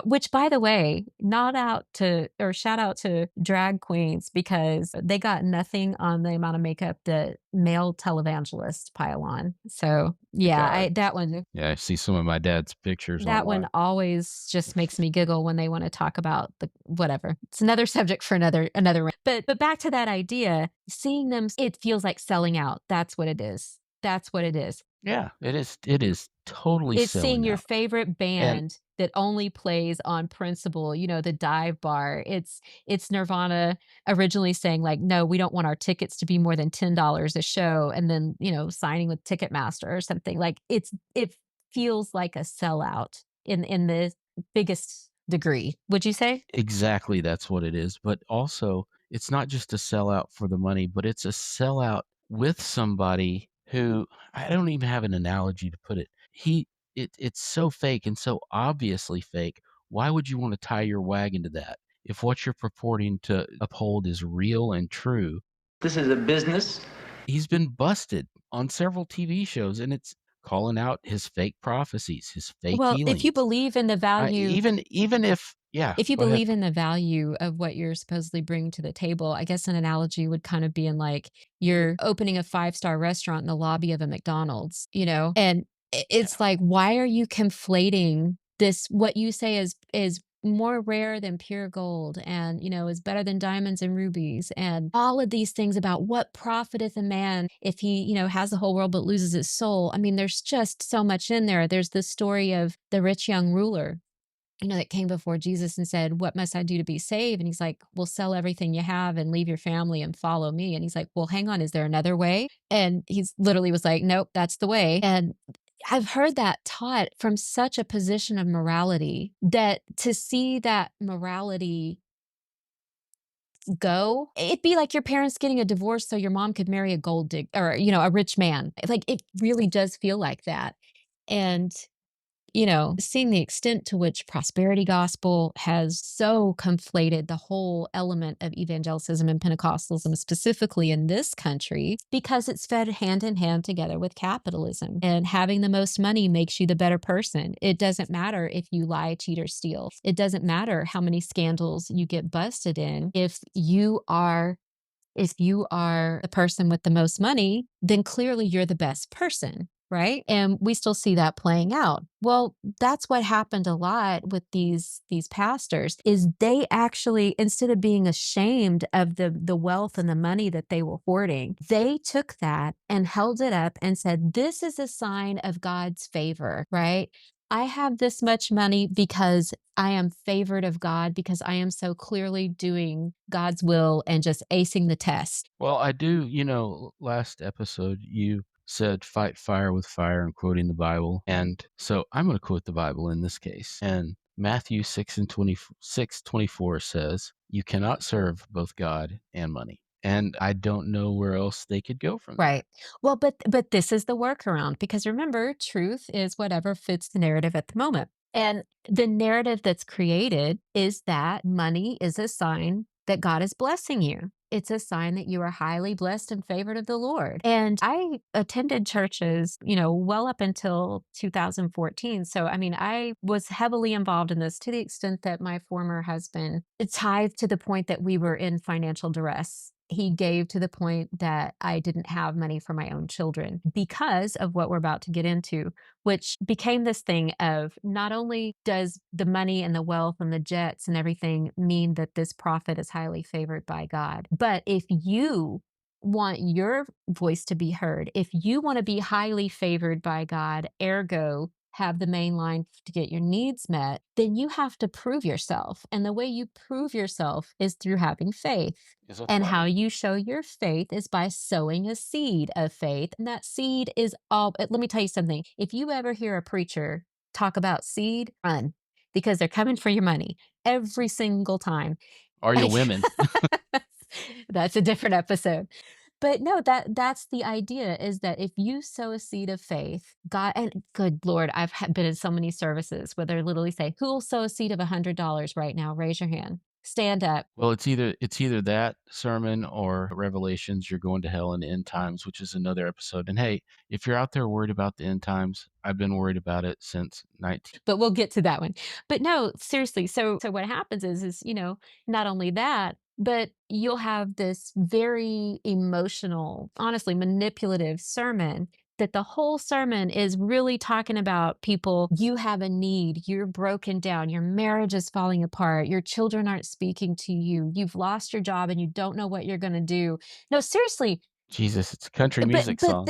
which by the way, shout out to drag queens because they got nothing on the amount of makeup that male televangelists pile on. So yeah, that one. Yeah, I see some of my dad's pictures. That online. one always just makes me giggle when they want to talk about the whatever. It's another subject for another. But back to that idea, seeing them, it feels like selling out. That's what it is. That's what it is. Yeah, it is. It is totally. It's seeing your out. favorite band that only plays on principle. The dive bar. It's Nirvana originally saying like, no, we don't want our tickets to be more than $10 a show, and then signing with Ticketmaster or something. Like it feels like a sellout in the biggest degree. Would you say? Exactly, that's what it is. But also, it's not just a sellout for the money, but it's a sellout with somebody who, I don't even have an analogy to put it. It's so fake and so obviously fake. Why would you want to tie your wagon to that? if what you're purporting to uphold is real and true. This is a business. He's been busted on several TV shows, and it's calling out his fake prophecies, his fake Well, if you healings. believe in the value Even if yeah, if you go ahead. believe in the value of what you're supposedly bringing to the table, I guess an analogy would kind of be in like you're opening a five-star restaurant in the lobby of a McDonald's, you know? And it's like, why are you conflating this what you say is more rare than pure gold and is better than diamonds and rubies and all of these things about what profiteth a man if he has the whole world but loses his soul. I mean, there's just so much in there. There's the story of the rich young ruler that came before Jesus and said, "What must I do to be saved?" And he's like, "Well, sell everything you have and leave your family and follow me." And he's like, "Well, hang on, is there another way?" And he's literally was like, "Nope, that's the way." And I've heard that taught from such a position of morality that to see that morality go, it'd be like your parents getting a divorce so your mom could marry a gold dig or, a rich man. Like it really does feel like that. And seeing the extent to which prosperity gospel has so conflated the whole element of evangelicism and Pentecostalism, specifically in this country, because it's fed hand in hand together with capitalism. And having the most money makes you the better person. It doesn't matter if you lie, cheat, or steal. It doesn't matter how many scandals you get busted in. If you are the person with the most money, then clearly you're the best person, right? And we still see that playing out. Well, that's what happened a lot with these pastors is they actually, instead of being ashamed of the wealth and the money that they were hoarding, they took that and held it up and said, "This is a sign of God's favor," right? I have this much money because I am favored of God because I am so clearly doing God's will and just acing the test. Well, I do, last episode you said fight fire with fire and quoting the Bible. And so I'm going to quote the Bible in this case. And Matthew 6:24 says, "You cannot serve both God and money." And I don't know where else they could go from there. Right. Well, but this is the workaround because remember, truth is whatever fits the narrative at the moment. And the narrative that's created is that money is a sign that God is blessing you. It's a sign that you are highly blessed and favored of the Lord. And I attended churches, well up until 2014. So, I mean, I was heavily involved in this to the extent that my former husband tithed to the point that we were in financial duress. He gave to the point that I didn't have money for my own children because of what we're about to get into, which became this thing of not only does the money and the wealth and the jets and everything mean that this prophet is highly favored by God, but if you want your voice to be heard, if you want to be highly favored by God, ergo have the main line to get your needs met, then you have to prove yourself. And the way you prove yourself is through having faith. Is that And right? how you show your faith is by sowing a seed of faith. And that seed is all, let me tell you something. If you ever hear a preacher talk about seed, run because they're coming for your money every single time. Are you women? That's a different episode. But no, that's the idea is that if you sow a seed of faith, God, and good Lord, I've been in so many services where they literally say, "Who will sow a seed of $100 right now? Raise your hand. Stand up." Well, it's either that sermon or Revelations, you're going to hell in the end times, which is another episode. And hey, if you're out there worried about the end times, I've been worried about it since 19. But we'll get to that one. But no, seriously. So what happens is not only that, but you'll have this very emotional, honestly manipulative sermon that the whole sermon is really talking about people. You have a need, you're broken down, your marriage is falling apart, your children aren't speaking to you, you've lost your job and you don't know what you're going to do. No, seriously, Jesus, it's a country but music but song.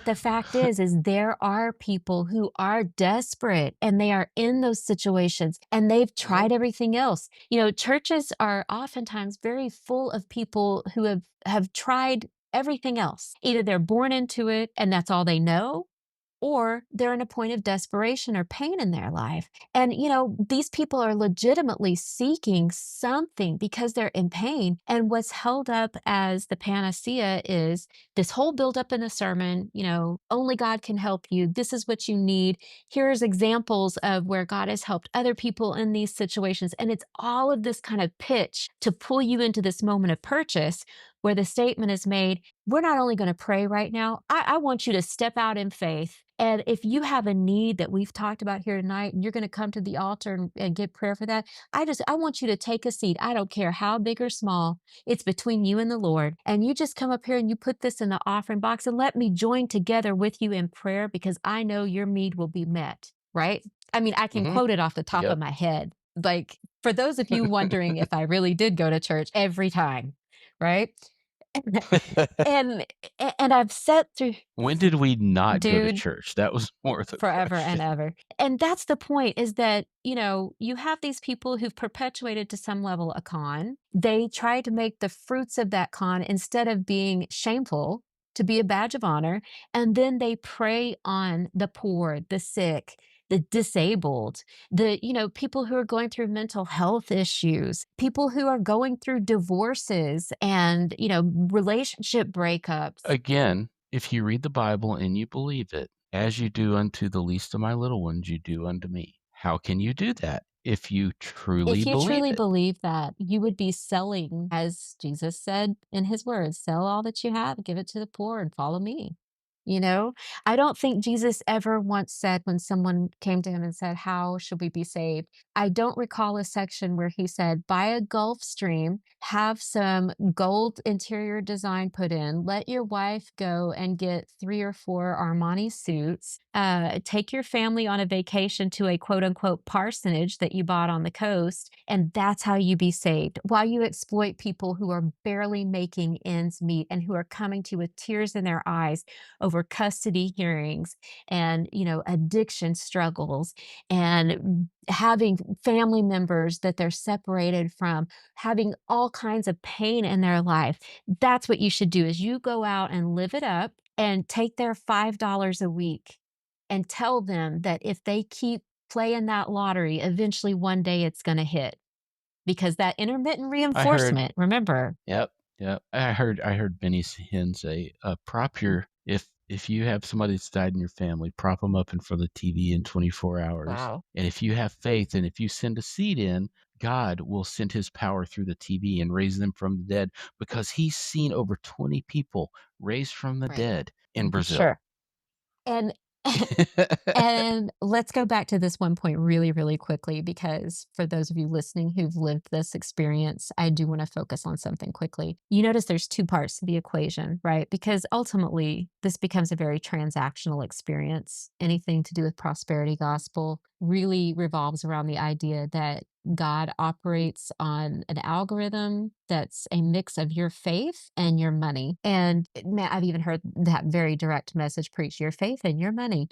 the fact is there are people who are desperate and they are in those situations and they've tried everything else. Churches are oftentimes very full of people who have tried everything else. Either they're born into it and that's all they know, or they're in a point of desperation or pain in their life. And, these people are legitimately seeking something because they're in pain. And what's held up as the panacea is this whole buildup in the sermon, only God can help you. This is what you need. Here's examples of where God has helped other people in these situations. And it's all of this kind of pitch to pull you into this moment of purchase where the statement is made, we're not only going to pray right now, I want you to step out in faith. And if you have a need that we've talked about here tonight, and you're going to come to the altar and get prayer for that, I want you to take a seat. I don't care how big or small. It's between you and the Lord. And you just come up here and you put this in the offering box and let me join together with you in prayer because I know your need will be met. Right? I mean, I can Mhm. quote it off the top of Yep. my head. Like, for those of you wondering if I really did go to church every time, right? And and I've sat through, When did we not go to dude, church? That was more the forever and question. ever. And that's the point is that, you have these people who've perpetuated to some level a con. They try to make the fruits of that con, instead of being shameful, to be a badge of honor. And then they prey on the poor, the sick, the disabled, people who are going through mental health issues, people who are going through divorces and, relationship breakups. Again, if you read the Bible and you believe it, as you do unto the least of my little ones, you do unto me. How can you do that if you truly If you believe truly it? believe that, you would be selling, as Jesus said in his words, sell all that you have, give it to the poor, and follow me. You know, I don't think Jesus ever once said when someone came to him and said, how should we be saved? I don't recall a section where he said, buy a Gulf Stream, have some gold interior design put in, let your wife go and get 3 or 4 Armani suits, take your family on a vacation to a quote unquote parsonage that you bought on the coast, and that's how you be saved. While you exploit people who are barely making ends meet and who are coming to you with tears in their eyes over custody hearings and, addiction struggles and having family members that they're separated from, having all kinds of pain in their life. That's what you should do is you go out and live it up and take their $5 a week and tell them that if they keep playing that lottery, eventually one day it's going to hit because that intermittent I heard reinforcement, remember. Yep, yep. I heard Benny Hinn say, "Prop your if you have somebody that's died in your family, prop them up in front of the TV in 24 hours. Wow. And if you have faith and if you send a seed in, God will send his power through the TV and raise them from the dead because he's seen over 20 people raised from the Right. dead in Brazil." Sure. And and let's go back to this one point really, really quickly, because for those of you listening who've lived this experience, I do want to focus on something quickly. You notice there's two parts to the equation, right? Because ultimately, this becomes a very transactional experience. Anything to do with prosperity gospel really revolves around the idea that God operates on an algorithm that's a mix of your faith and your money. And man, I've even heard that very direct message preached, your faith and your money.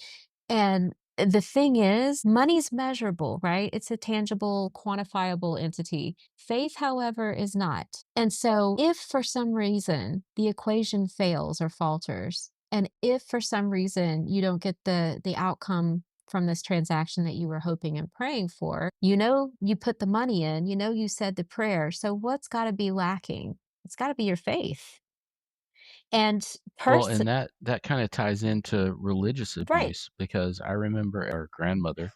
And the thing is, money's measurable, right? It's a tangible, quantifiable entity. Faith, however, is not. And so if for some reason the equation fails or falters, and if for some reason you don't get the outcome from this transaction that you were hoping and praying for, you put the money in, you said the prayer. So what's got to be lacking? It's got to be your faith. And Well, person, and that kinda ties into religious right. abuse because I remember our grandmother,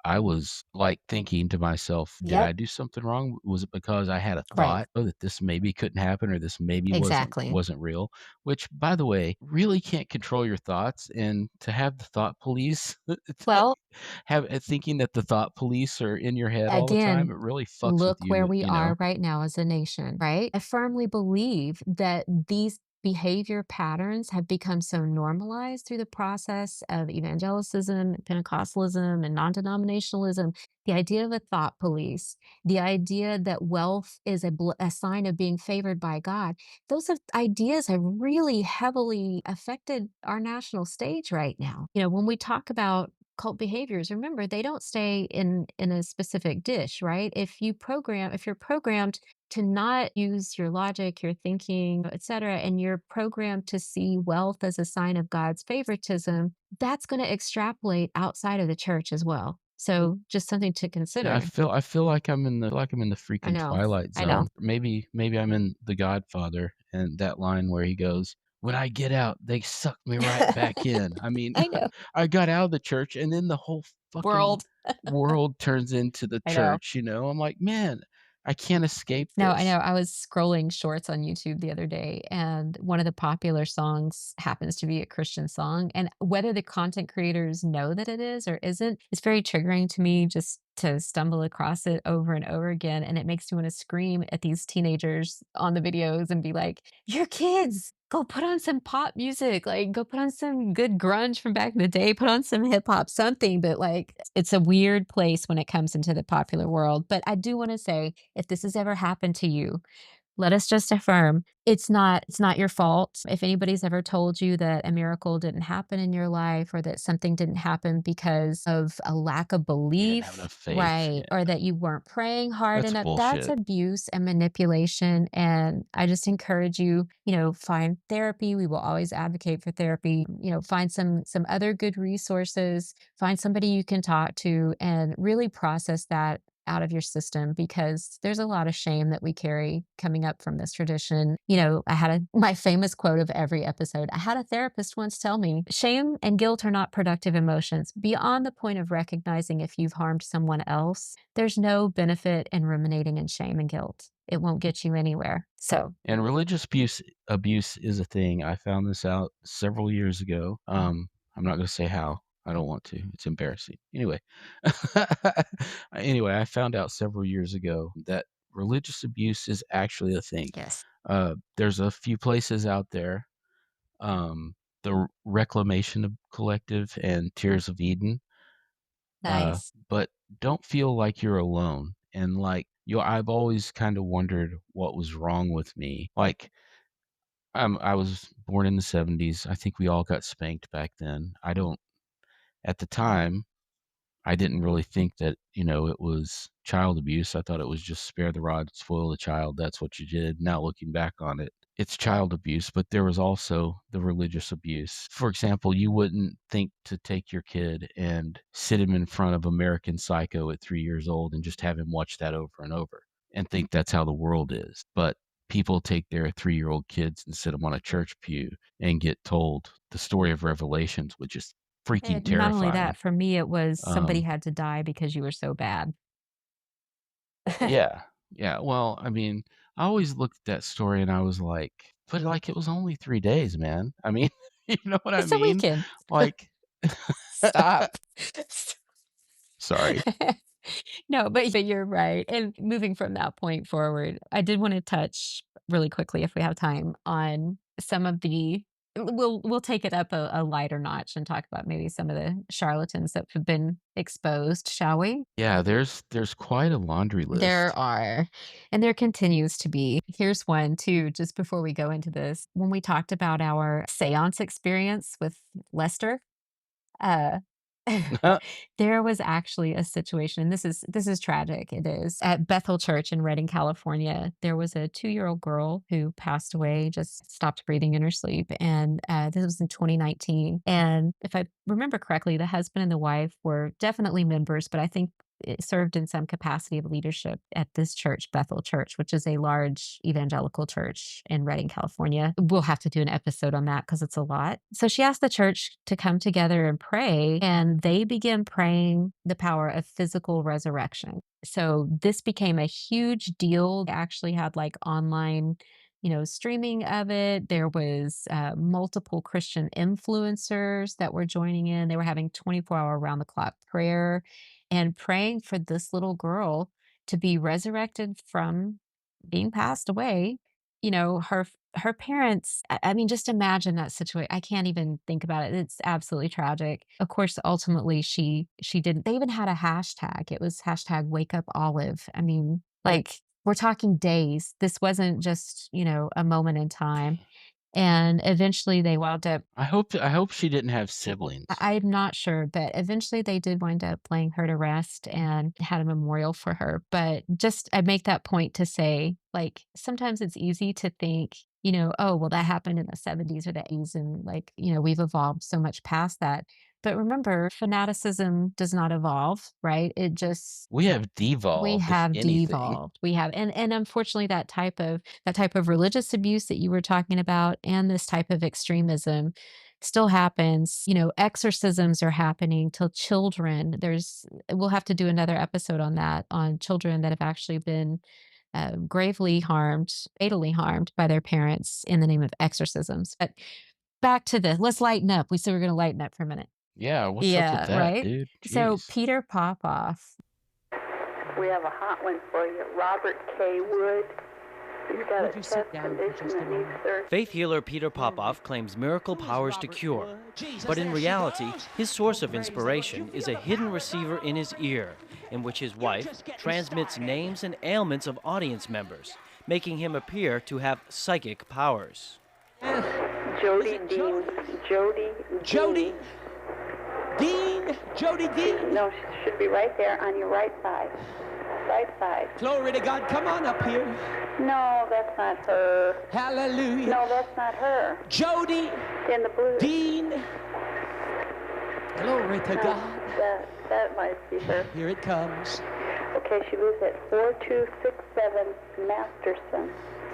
I was, like, thinking to myself, "Did Yep. I do something wrong? Was it because I had a Right. thought, oh, that this maybe couldn't happen or this maybe wasn't Exactly. wasn't real?" Which, by the way, really can't control your thoughts, and to have the thought police to Well, have thinking that the thought police are in your head all the time, again, it really fucks with look where you, we you are know? right now as a nation, right? I firmly believe that these behavior patterns have become so normalized through the process of evangelicism, Pentecostalism, and non denominationalism. The idea of a thought police, the idea that wealth is a sign of being favored by God, ideas have really heavily affected our national stage right now. When we talk about cult behaviors, remember, they don't stay in a specific dish, right? If you're programmed to not use your logic, your thinking, etc., and you're programmed to see wealth as a sign of God's favoritism, that's going to extrapolate outside of the church as well. So just something to Yeah, consider. I feel like I'm in the I freaking know. Twilight I know. Zone. Maybe I'm in The Godfather and that line where he goes, "When I get out, they suck me right back in." I mean, I know. I got out of the church and then the whole fucking World. world turns into the I know. church, you know? I'm like, "Man, I can't escape No, I know. this." I was scrolling shorts on YouTube the other day, and one of the popular songs happens to be a Christian song. And whether the content creators know that it is or isn't, it's very triggering to me just to stumble across it over and over again. And it makes me want to scream at these teenagers on the videos and be like, "You're kids. Go put on some pop music. Like, go put on some good grunge from back in the day. Put on some hip hop, something." But like, it's a weird place when it comes into the popular world. But I do want to say, if this has ever happened to you, let us just affirm it's not your fault. If anybody's ever told you that a miracle didn't happen in your life or that something didn't happen because of a lack of You didn't have belief, enough faith. right, Yeah, or that you weren't praying hard that's enough, that's bullshit. abuse and manipulation. And I just encourage you, find therapy. We will always advocate for therapy. Find some other good resources, find somebody you can talk to and really process that out of your system because there's a lot of shame that we carry coming up from this tradition. I had my famous quote of every episode. I had a therapist once tell me, shame and guilt are not productive emotions. Beyond the point of recognizing if you've harmed someone else, there's no benefit in ruminating in shame and guilt. It won't get you anywhere. So, And religious abuse is a thing. I found this out several years ago. I'm not gonna say how. I don't want to. It's embarrassing. Anyway. Anyway, I found out several years ago that religious abuse is actually a thing. yes. There's a few places out there, the Reclamation Collective and Tears of Eden, Nice. but don't feel like you're alone. And like I've always kind of wondered what was wrong with me. Like I was born in the 70s. I think we all got spanked back then. I don't at the time, I didn't really think that, it was child abuse. I thought it was just spare the rod, spoil the child. That's what you did. Now looking back on it, it's child abuse, but there was also the religious abuse. For example, you wouldn't think to take your kid and sit him in front of American Psycho at 3 years old and just have him watch that over and over and think that's how the world is. But people take their 3-year-old kids and sit them on a church pew and get told the story of Revelations, which is freaking And not only terrifying. that, for me, it was somebody Um, had to die because you were so bad. yeah, yeah. Well, I mean, I always looked at that story and I was like, but like it was only 3 days, man. I mean, you know what I It's a mean? weekend. Like, Stop. sorry. No, but you're right, and moving from that point forward, I did wanna touch really quickly, if we have time, on some of the we'll take it up a lighter notch and talk about maybe some of the charlatans that have been exposed, shall we? Yeah, there's quite a laundry There list. are, and there continues to be. Here's one too, just before we go into this. When we talked about our seance experience with Lester, uh, there was actually a situation, and this is tragic, it is. At Bethel Church in Redding, California, there was a 2-year-old girl who passed away, just stopped breathing in her sleep, and, this was in 2019, and if I remember correctly, the husband and the wife were definitely members, but I think it served in some capacity of leadership at this church, Bethel Church, which is a large evangelical church in Redding, California. We'll have to do an episode on that because it's a lot. So she asked the church to come together and pray, and they began praying the power of physical resurrection. So this became a huge deal. They actually had like online streaming of it. There was multiple Christian influencers that were joining in. They were having 24-hour round the clock prayer and praying for this little girl to be resurrected from being passed away. Her parents, I mean, just imagine that situation. I can't even think about it. It's absolutely tragic. Of course, ultimately she didn't. They even had a hashtag. It was hashtag wake up olive. I mean, like we're talking days. This wasn't just, a moment in time. And eventually they wound up I hope she didn't have siblings. I'm not sure, but eventually they did wind up laying her to rest and had a memorial for her. But just I make that point to say, like, sometimes it's easy to think, oh, well, that happened in the 70s or the 80s, and like, we've evolved so much past that. But remember, fanaticism does not evolve, right? It just We have we devolved, if have anything. devolved. We have, and unfortunately, that type of religious abuse that you were talking about, and this type of extremism still happens. Exorcisms are happening till children. We'll have to do another episode on that, on children that have actually been gravely harmed, fatally harmed by their parents in the name of exorcisms. But back to this, let's lighten up. We said we're going to lighten up for a minute. Yeah, what's up with Yeah, that, right? dude? So Jeez. Peter Popoff. We have a hot one for you. Robert K. Wood. He's got a Would you chest sit down for condition just a that needs moment? surgery. Faith healer Peter Popoff claims miracle powers to cure, but in reality, his source of inspiration is a hidden receiver in his ear, in which his wife transmits names and ailments of audience members, making him appear to have psychic powers. Jody Dean. Jody Jody Dean. Jody Dean. No, she should be right there on your right side. Right side. Glory to God. Come on up here. No, that's not her. Hallelujah. No, that's not her. Jody In the blue. Dean. Glory to No, God. that might be her. Here it comes. Okay, she lives at 4267 Masterson.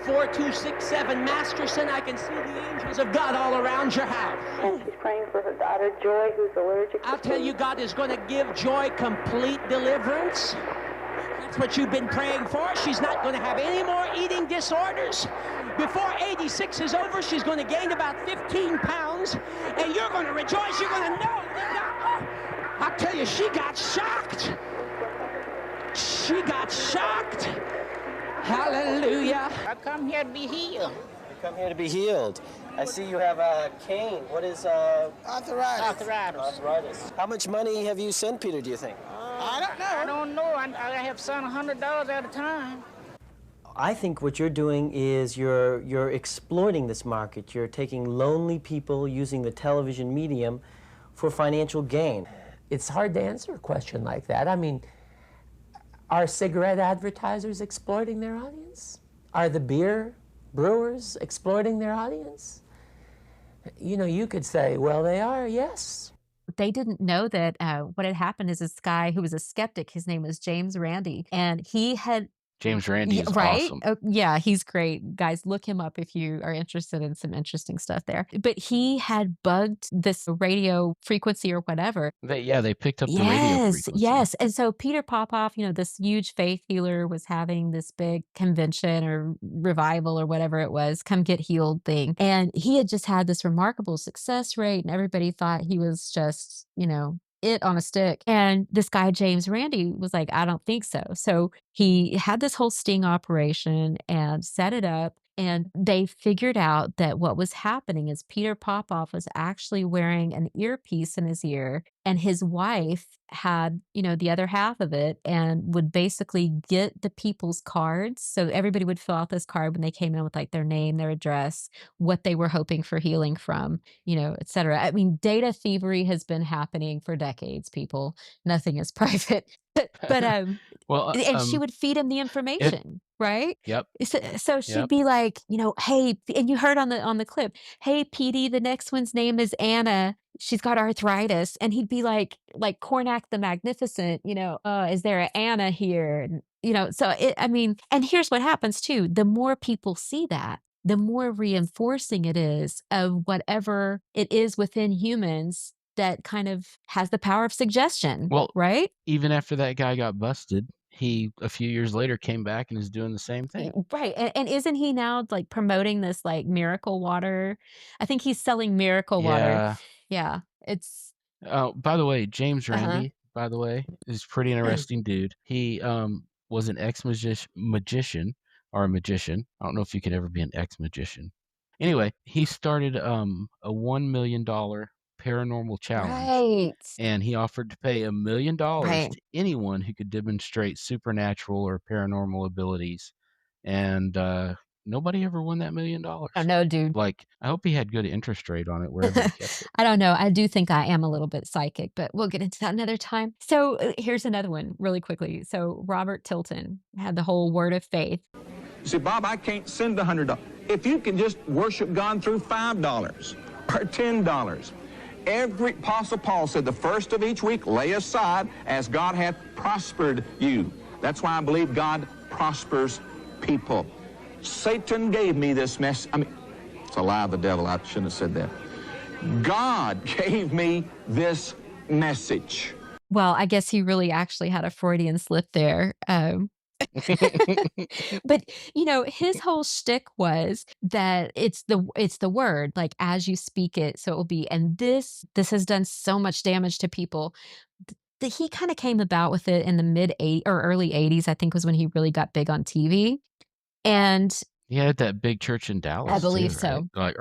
4267 Masterson. I can see the angels of God all around your house. And she's praying for her daughter Joy, who's allergic to I'll tell food. you, God is going to give Joy complete deliverance. That's what you've been praying for. She's not going to have any more eating disorders. Before 86 is over, she's going to gain about 15 pounds, and you're going to rejoice. You're going to know that I'll tell you, she got shocked. She got shocked. Hallelujah. I come here to be healed. You come here to be healed. I see you have a cane. What is Arthritis. arthritis? How much money have you sent Peter, do you think? I don't know. I don't know. I have sent $100 at a time. I think what you're doing is you're exploiting this market. You're taking lonely people using the television medium for financial gain. It's hard to answer a question like that. I mean, are cigarette advertisers exploiting their audience? Are the beer brewers exploiting their audience? You could say, well, they are, yes. They didn't know that what had happened is this guy who was a skeptic, his name was James Randi, and he had James Randi is right? awesome. Oh, yeah, he's great. Guys, look him up if you are interested in some interesting stuff there. But he had bugged this radio frequency or whatever. They picked up the radio Yes, frequency. yes. And so Peter Popoff, this huge faith healer was having this big convention or revival or whatever it was, come get healed thing. And he had just had this remarkable success rate, and everybody thought he was just, it on a stick. And this guy, James Randi, was like, I don't think so. So he had this whole sting operation and set it up. And they figured out that what was happening is Peter Popoff was actually wearing an earpiece in his ear, and his wife had, the other half of it, and would basically get the people's cards. So everybody would fill out this card when they came in with like their name, their address, what they were hoping for healing from, et cetera. I mean, data thievery has been happening for decades, people. Nothing is private. But Well, and she would feed him the information, right? Yep. So she'd Yep. be like, hey, and you heard on the clip, hey, Petey, the next one's name is Anna. She's got arthritis, and he'd be like Cornac the Magnificent, is there an Anna here? And, so and here's what happens too: the more people see that, the more reinforcing it is of whatever it is within humans that kind of has the power of suggestion. Well, right? Even after that guy got busted, he a few years later came back and is doing the same thing. Right. And isn't he now like promoting this like miracle water? I think he's selling miracle water. Yeah. Yeah. It's Oh, by the way, James Uh-huh. Randi, by the way, is a pretty interesting dude. He was an magician or a magician. I don't know if you could ever be an ex-magician. Anyway, he started a $1 million paranormal challenge, right. and he offered to pay $1 million Right. to anyone who could demonstrate supernatural or paranormal abilities. And nobody ever won that $1 million. I know, dude. Like, I hope he had good interest rate on it wherever he kept it. I don't know. I do think I am a little bit psychic, but we'll get into that another time. So here's another one really quickly. So Robert Tilton had the whole word of faith. See, Bob, I can't send $100. If you can just worship God through $5 or $10. Every Apostle Paul said the first of each week lay aside as God hath prospered you. That's why I believe God prospers people. Satan gave me this mess. I mean, it's a lie of the devil. I shouldn't have said that. God gave me this message. Well, I guess he really actually had a Freudian slip there. But his whole shtick was that it's the word, like as you speak it, so it will be. And this has done so much damage to people that he kind of came about with it in the early 80s, I think was when he really got big on TV. And He had that big church in Dallas, I believe too, so. right?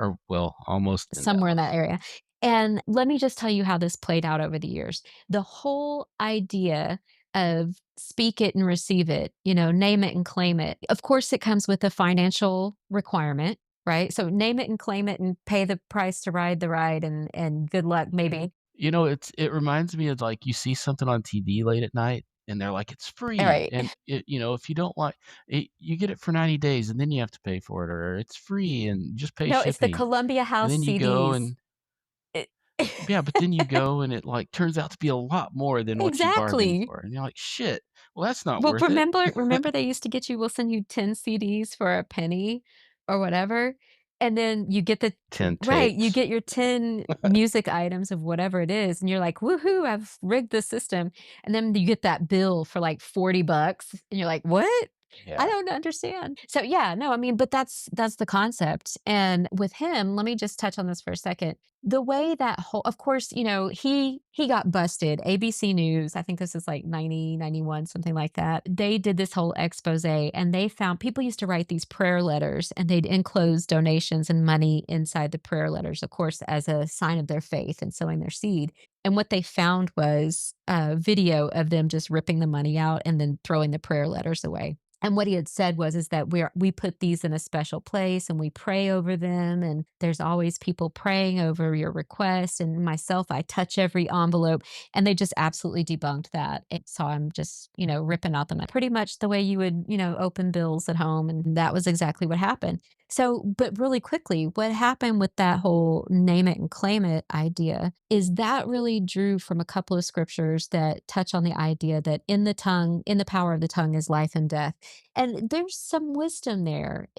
Almost Somewhere in that area. And let me just tell you how this played out over the years. The whole idea of speak it and receive it, name it and claim it. Of course, it comes with a financial requirement, right? So name it and claim it and pay the price to ride the ride and good luck, maybe. It reminds me of, like, you see something on TV late at night, and they're like, "It's free," Right. and if you don't like it, you get it for 90 days, and then you have to pay for it, or it's free and just pay No, it's the shipping. Columbia And House then you go CDs. and yeah, but then you go and it, like, turns out to be a lot more than what you bargained Exactly. for, and you're like, "Shit, well, that's not Well, worth it." remember they used to get you, we'll send you 10 CDs for a penny or whatever, and then you get the 10 right, you tapes. get your 10 music items of whatever it is, and you're like, "Woohoo, I've rigged the system," and then you get that bill for like $40, and you're like, "What? I Yeah. don't understand." So, yeah, no, I mean, but that's the concept, and with him, let me just touch on this for a second. The way that whole of course, he got busted. ABC News, I think this is like 90, 91, something like that. They did this whole expose, and they found people used to write these prayer letters, and they'd enclose donations and money inside the prayer letters, of course, as a sign of their faith and sowing their seed. And what they found was a video of them just ripping the money out and then throwing the prayer letters away. And what he had said is that we put these in a special place and we pray over them, and there's always people praying over your request. And myself, I touch every envelope, and they just absolutely debunked that. And saw him just ripping out the money, pretty much the way you would open bills at home, and that was exactly what happened. So, but really quickly, what happened with that whole name it and claim it idea is that really drew from a couple of scriptures that touch on the idea that in the power of the tongue is life and death. And there's some wisdom there.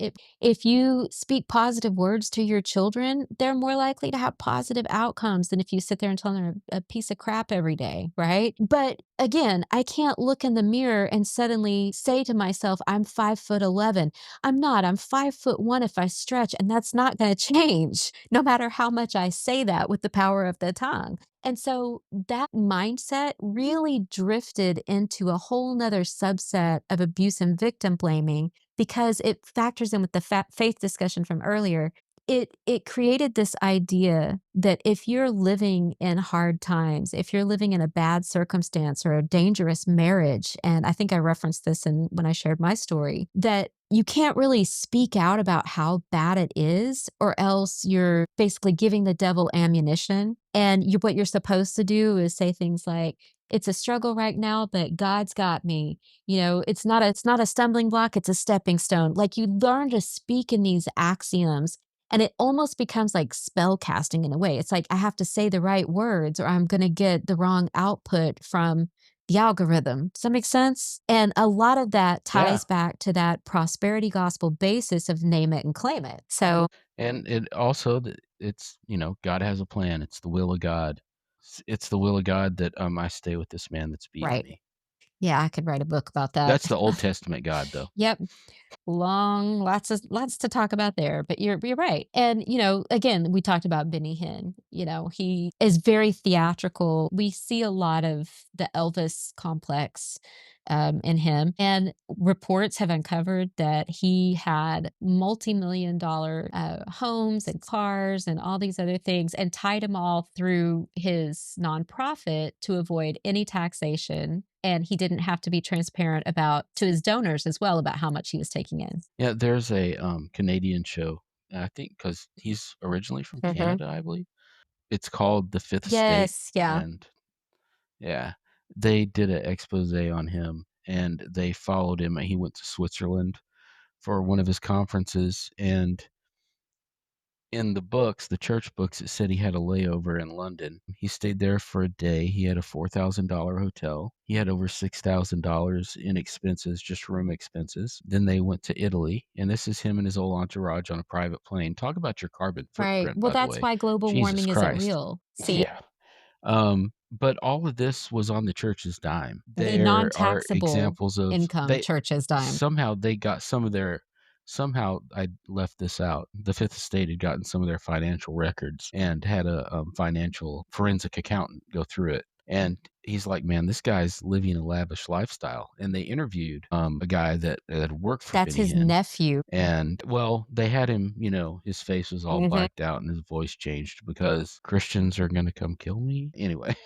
If you speak positive words to your children, they're more likely to have positive outcomes than if you sit there and tell them a piece of crap every day, right? But again, I can't look in the mirror and suddenly say to myself, I'm 5'11". I'm not. I'm 5'1" if I stretch, and that's not going to change, no matter how much I say that with the power of the tongue. And so that mindset really drifted into a whole nother subset of abuse and victim blaming because it factors in with the faith discussion from earlier. It created this idea that if you're living in hard times, if you're living in a bad circumstance or a dangerous marriage, and I think I referenced this when I shared my story, that you can't really speak out about how bad it is, or else you're basically giving the devil ammunition. And what you're supposed to do is say things like, it's a struggle right now, but God's got me. It's not a stumbling block, it's a stepping stone. Like you learn to speak in these axioms, and it almost becomes like spell casting in a way. It's like I have to say the right words or I'm going to get the wrong output from the algorithm. Does that make sense? And a lot of that Yeah. ties back to that prosperity gospel basis of name it and claim it. So, And it also it's, God has a plan. It's the will of God. It's the will of God that I stay with this man that's beating right. me. Yeah, I could write a book about that. That's the Old Testament God, though. Yep. Lots to talk about there, but you're right. And again, we talked about Benny Hinn. He is very theatrical. We see a lot of the Elvis complex in him, and reports have uncovered that he had multi-million-dollar homes and cars and all these other things, and tied them all through his nonprofit to avoid any taxation and he didn't have to be transparent to his donors as well about how much he was taking in. Yeah, there's a Canadian show, I think, because he's originally from Canada, I believe. It's called The Fifth Estate, Yes, yeah. and yeah, they did an expose on him, and they followed him. He went to Switzerland for one of his conferences, and in the books, the church books, it said he had a layover in London. He stayed there for a day. He had a $4,000 hotel. He had over $6,000 in expenses, just room expenses. Then they went to Italy, and this is him and his whole entourage on a private plane. Talk about your carbon Right. footprint, Well, by the that's way. why global Jesus warming isn't Christ. real. See, Yeah. But all of this was on the church's dime. the There are non-taxable examples of income church's dime. somehow they got some of their somehow I left this out. The Fifth Estate had gotten some of their financial records and had a financial forensic accountant go through it. And he's like, man, this guy's living a lavish lifestyle. And they interviewed a guy that had worked for That's Benny his Hinn. nephew. And well, they had him, his face was all blacked out and his voice changed because Christians are going to come kill me. Anyway,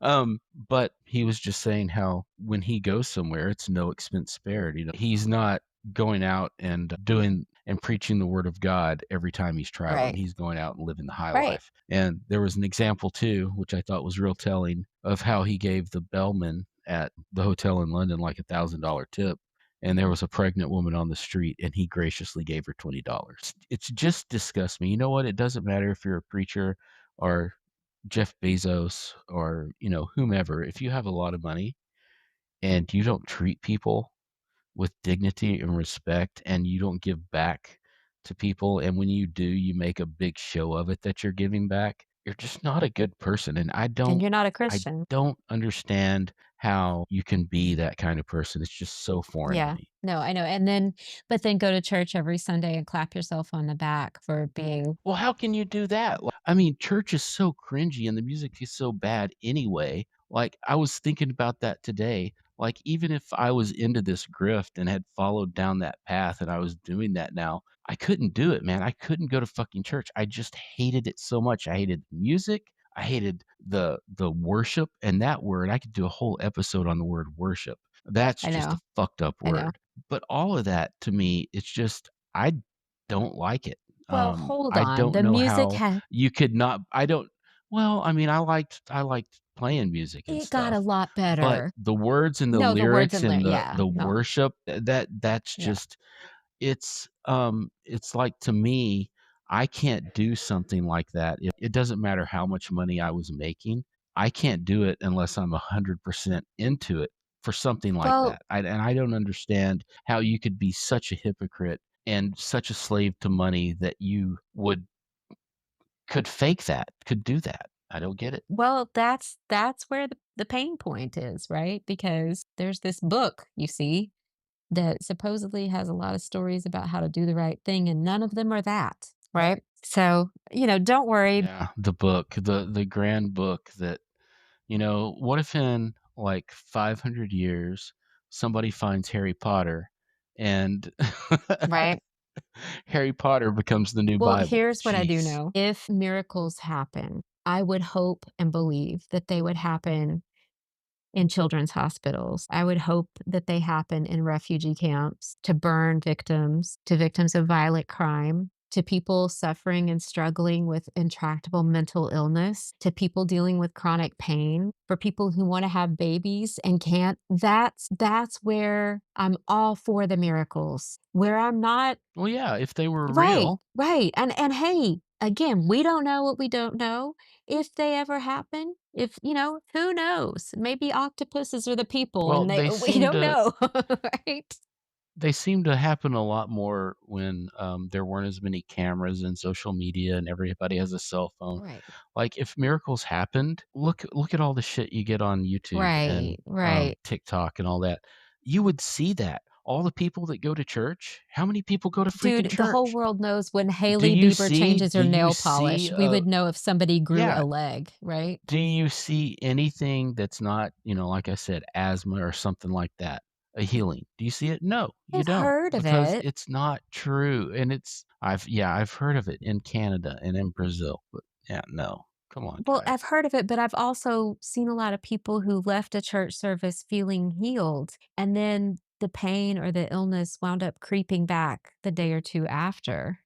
but he was just saying how when he goes somewhere, it's no expense spared. He's not going out and doing and preaching the word of God every time he's traveling. Right. He's going out and living the high Right. life. And there was an example too, which I thought was real telling, of how he gave the bellman at the hotel in London like $1,000 tip. And there was a pregnant woman on the street, and he graciously gave her $20. It's just disgusts me. You know what? It doesn't matter if you're a preacher or Jeff Bezos or, whomever. If you have a lot of money and you don't treat people with dignity and respect, and you don't give back to people, and when you do, you make a big show of it that you're giving back, you're just not a good person. And And you're not a I Christian. don't understand how you can be that kind of person. It's just so foreign to Yeah. me. No, I know. But then go to church every Sunday and clap yourself on the back for being Well, how can you do that? I mean, church is so cringy and the music is so bad anyway. Like, I was thinking about that today. Like, even if I was into this grift and had followed down that path and I was doing that now, I couldn't do it, man. I couldn't go to fucking church. I just hated it so much. I hated the music. I hated the worship, and that word, I could do a whole episode on the word worship. That's I just know. a fucked up I know. word. But all of that to me, it's just I don't like it. Well, hold I on. don't The know music how you could not. I don't. Well, I mean, I liked playing music and it got a stuff, lot but better. the words and the No, the words lyrics and and yeah, the no. worship that's Yeah. just it's like, to me, I can't do something like that. It doesn't matter how much money I was making. I can't do it unless I'm 100% into it for something like Well, that. And I don't understand how you could be such a hypocrite and such a slave to money that you could fake that, could do that. I don't get it. well, that's where the pain point is, right? Because there's this book, you see, that supposedly has a lot of stories about how to do the right thing, and none of them are that, right? So, don't worry. Yeah, the book, the grand book that, what if in like 500 years somebody finds Harry Potter and Right? Harry Potter becomes the new Well, Bible? here's what I do Jeez. know. If miracles happen, I would hope and believe that they would happen in children's hospitals. I would hope that they happen in refugee camps to burn victims, to victims of violent crime, to people suffering and struggling with intractable mental illness, to people dealing with chronic pain, for people who want to have babies and can't. That's where I'm all for the miracles. Where I'm not. Well, yeah, if they were Right, real. right. And hey, again, we don't know what we don't know. If they ever happen, if, who knows? Maybe octopuses are the people Well, and we don't know, right? they seem to happen a lot more when there weren't as many cameras and social media and everybody has a cell phone. Right. Like, if miracles happened, look at all the shit you get on YouTube and Right. TikTok and all that. You would see that. All the people that go to church, how many people go to freaking Dude, the whole church? world knows when Do Hailey you Bieber see changes do her you nail see polish. We would know if somebody grew yeah, a leg, right? do you see anything that's not, like I said, asthma or something like that, a healing? Do you see it? No, you I've don't, heard of because it. it's not true. And I've heard of it in Canada and in Brazil, but yeah, no. Come on, Well, guys. I've heard of it, but I've also seen a lot of people who left a church service feeling healed, and then the pain or the illness wound up creeping back the day or 2 after.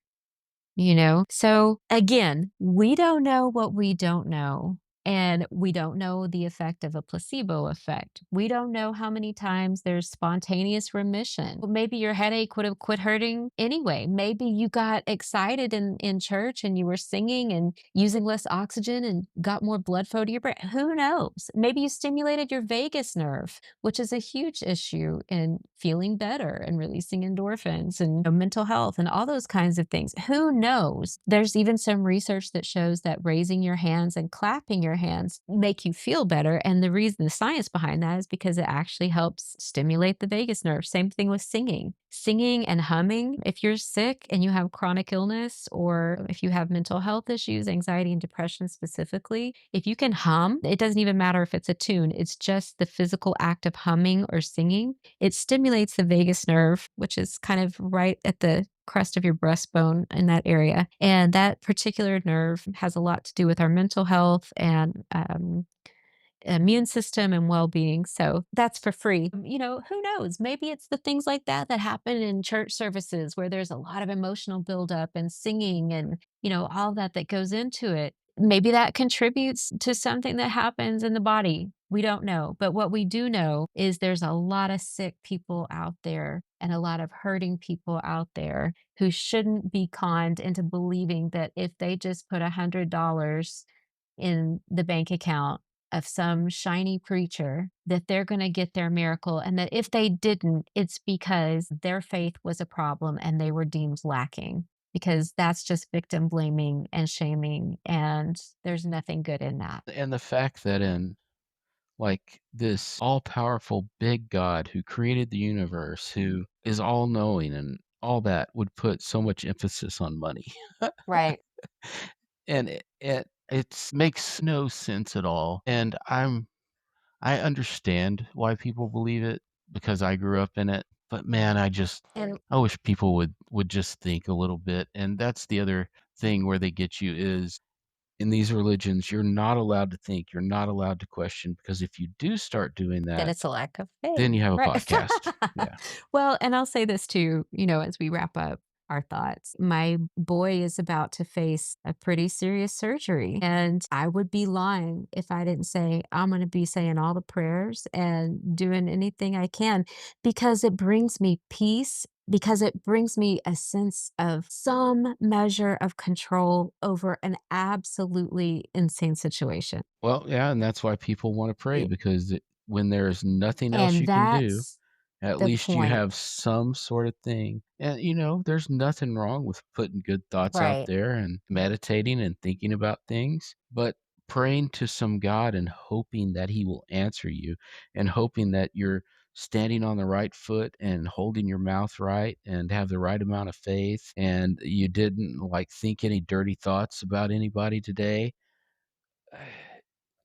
So, again, we don't know what we don't know, and we don't know the effect of a placebo effect. We don't know how many times there's spontaneous remission. Well, maybe your headache would have quit hurting anyway. Maybe you got excited in church and you were singing and using less oxygen and got more blood flow to your brain. Who knows? Maybe you stimulated your vagus nerve, which is a huge issue in feeling better and releasing endorphins and mental health and all those kinds of things. Who knows? There's even some research that shows that raising your hands and clapping your hands make you feel better. And the reason, the science behind that is because it actually helps stimulate the vagus nerve. Same thing with singing. Singing and humming, if you're sick and you have chronic illness, or if you have mental health issues, anxiety and depression specifically, if you can hum, it doesn't even matter if it's a tune, it's just the physical act of humming or singing. It stimulates the vagus nerve, which is kind of right at the crest of your breastbone in that area. And that particular nerve has a lot to do with our mental health and immune system and well-being. So that's for free. Who knows? Maybe it's the things like that that happen in church services where there's a lot of emotional buildup and singing and, all that goes into it. Maybe that contributes to something that happens in the body. We don't know. But what we do know is there's a lot of sick people out there and a lot of hurting people out there who shouldn't be conned into believing that if they just put $100 in the bank account of some shiny preacher, that they're going to get their miracle. And that if they didn't, it's because their faith was a problem and they were deemed lacking. Because that's just victim blaming and shaming. And there's nothing good in that. And the fact that in like this all powerful big God who created the universe, who is all knowing and all that, would put so much emphasis on money. Right. And it makes no sense at all. And I understand why people believe it because I grew up in it. But man, And I wish people would just think a little bit. And that's the other thing where they get you is in these religions, you're not allowed to think, you're not allowed to question, because if you do start doing then that, it's a lack of faith. then you have a Right. podcast. Yeah. Well, and I'll say this too, as we wrap up our thoughts. My boy is about to face a pretty serious surgery, and I would be lying if I didn't say I'm going to be saying all the prayers and doing anything I can because it brings me peace. Because it brings me a sense of some measure of control over an absolutely insane situation. Well, yeah, and that's why people want to pray because when there's nothing else And you can do, that's at the least you point. have some sort of thing. And there's nothing wrong with putting good thoughts out Right. there and meditating and thinking about things, but praying to some God and hoping that he will answer you and hoping that you're standing on the right foot and holding your mouth right and have the right amount of faith and you didn't like think any dirty thoughts about anybody today.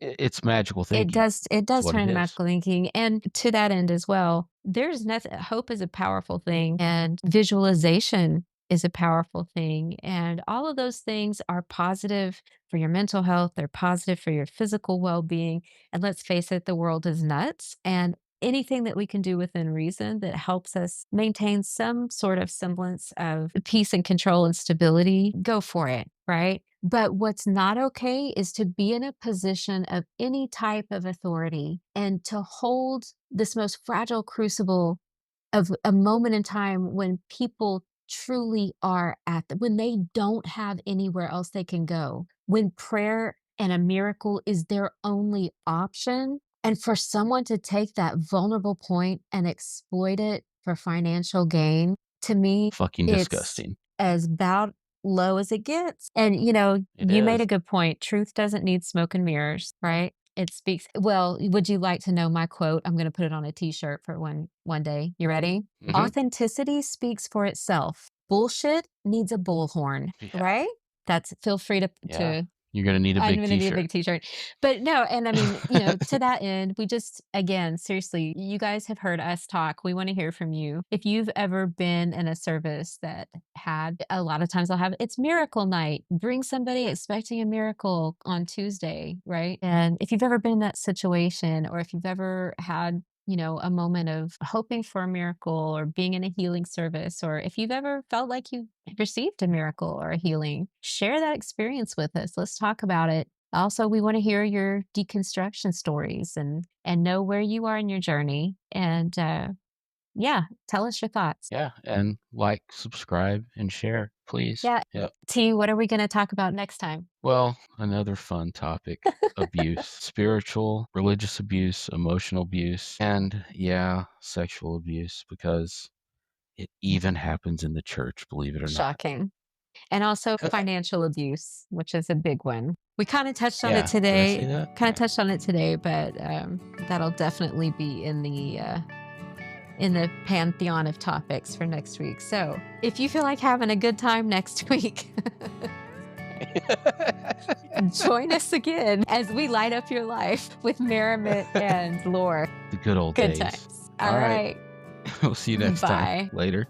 It's magical It thinking. does it It's does what turn it into is. magical thinking, and to that end as well, there's nothing hope is a powerful thing, and visualization is a powerful thing, and all of those things are positive for your mental health, they're positive for your physical well-being, and let's face it, the world is nuts, and anything that we can do within reason that helps us maintain some sort of semblance of peace and control and stability, go for it, right? But what's not okay is to be in a position of any type of authority and to hold this most fragile crucible of a moment in time when people truly are when they don't have anywhere else they can go, when prayer and a miracle is their only option. And for someone to take that vulnerable point and exploit it for financial gain, to me, Fucking it's disgusting. as about low as it gets. And, It you made is. a good point. Truth doesn't need smoke and mirrors, right? It speaks well, would you like to know my quote? I'm gonna put it on a t-shirt for one day. You ready? Mhm. Authenticity speaks for itself. Bullshit needs a bullhorn, Yeah. right? That's feel free to Yeah. to You're gonna need a I'm big gonna need a T-shirt. big T-shirt. But no, and I mean, to that end, we just again, seriously, you guys have heard us talk. We wanna hear from you. If you've ever been in a service that had a lot of times I'll have it's miracle night. Bring somebody expecting a miracle on Tuesday, right? And if you've ever been in that situation, or if you've ever had a moment of hoping for a miracle or being in a healing service, or if you've ever felt like you received a miracle or a healing, share that experience with us. Let's talk about it. Also, we want to hear your deconstruction stories and know where you are in your journey. And yeah, tell us your thoughts. Yeah, and like, subscribe, and share, please. Yeah. Yep. T, what are we going to talk about next time? Well, another fun topic, abuse, spiritual, religious abuse, emotional abuse, and yeah, sexual abuse, because it even happens in the church, believe it or not. Shocking. And also financial abuse, which is a big one. We kind of touched on it Yeah, did I say today. that? Kind of touched on it today, but that'll definitely be in the pantheon of topics for next week. So if you feel like having a good time next week, join us again as we light up your life with merriment and lore. The good old Good days. times. All All right. right. We'll see you next time. Bye. Later.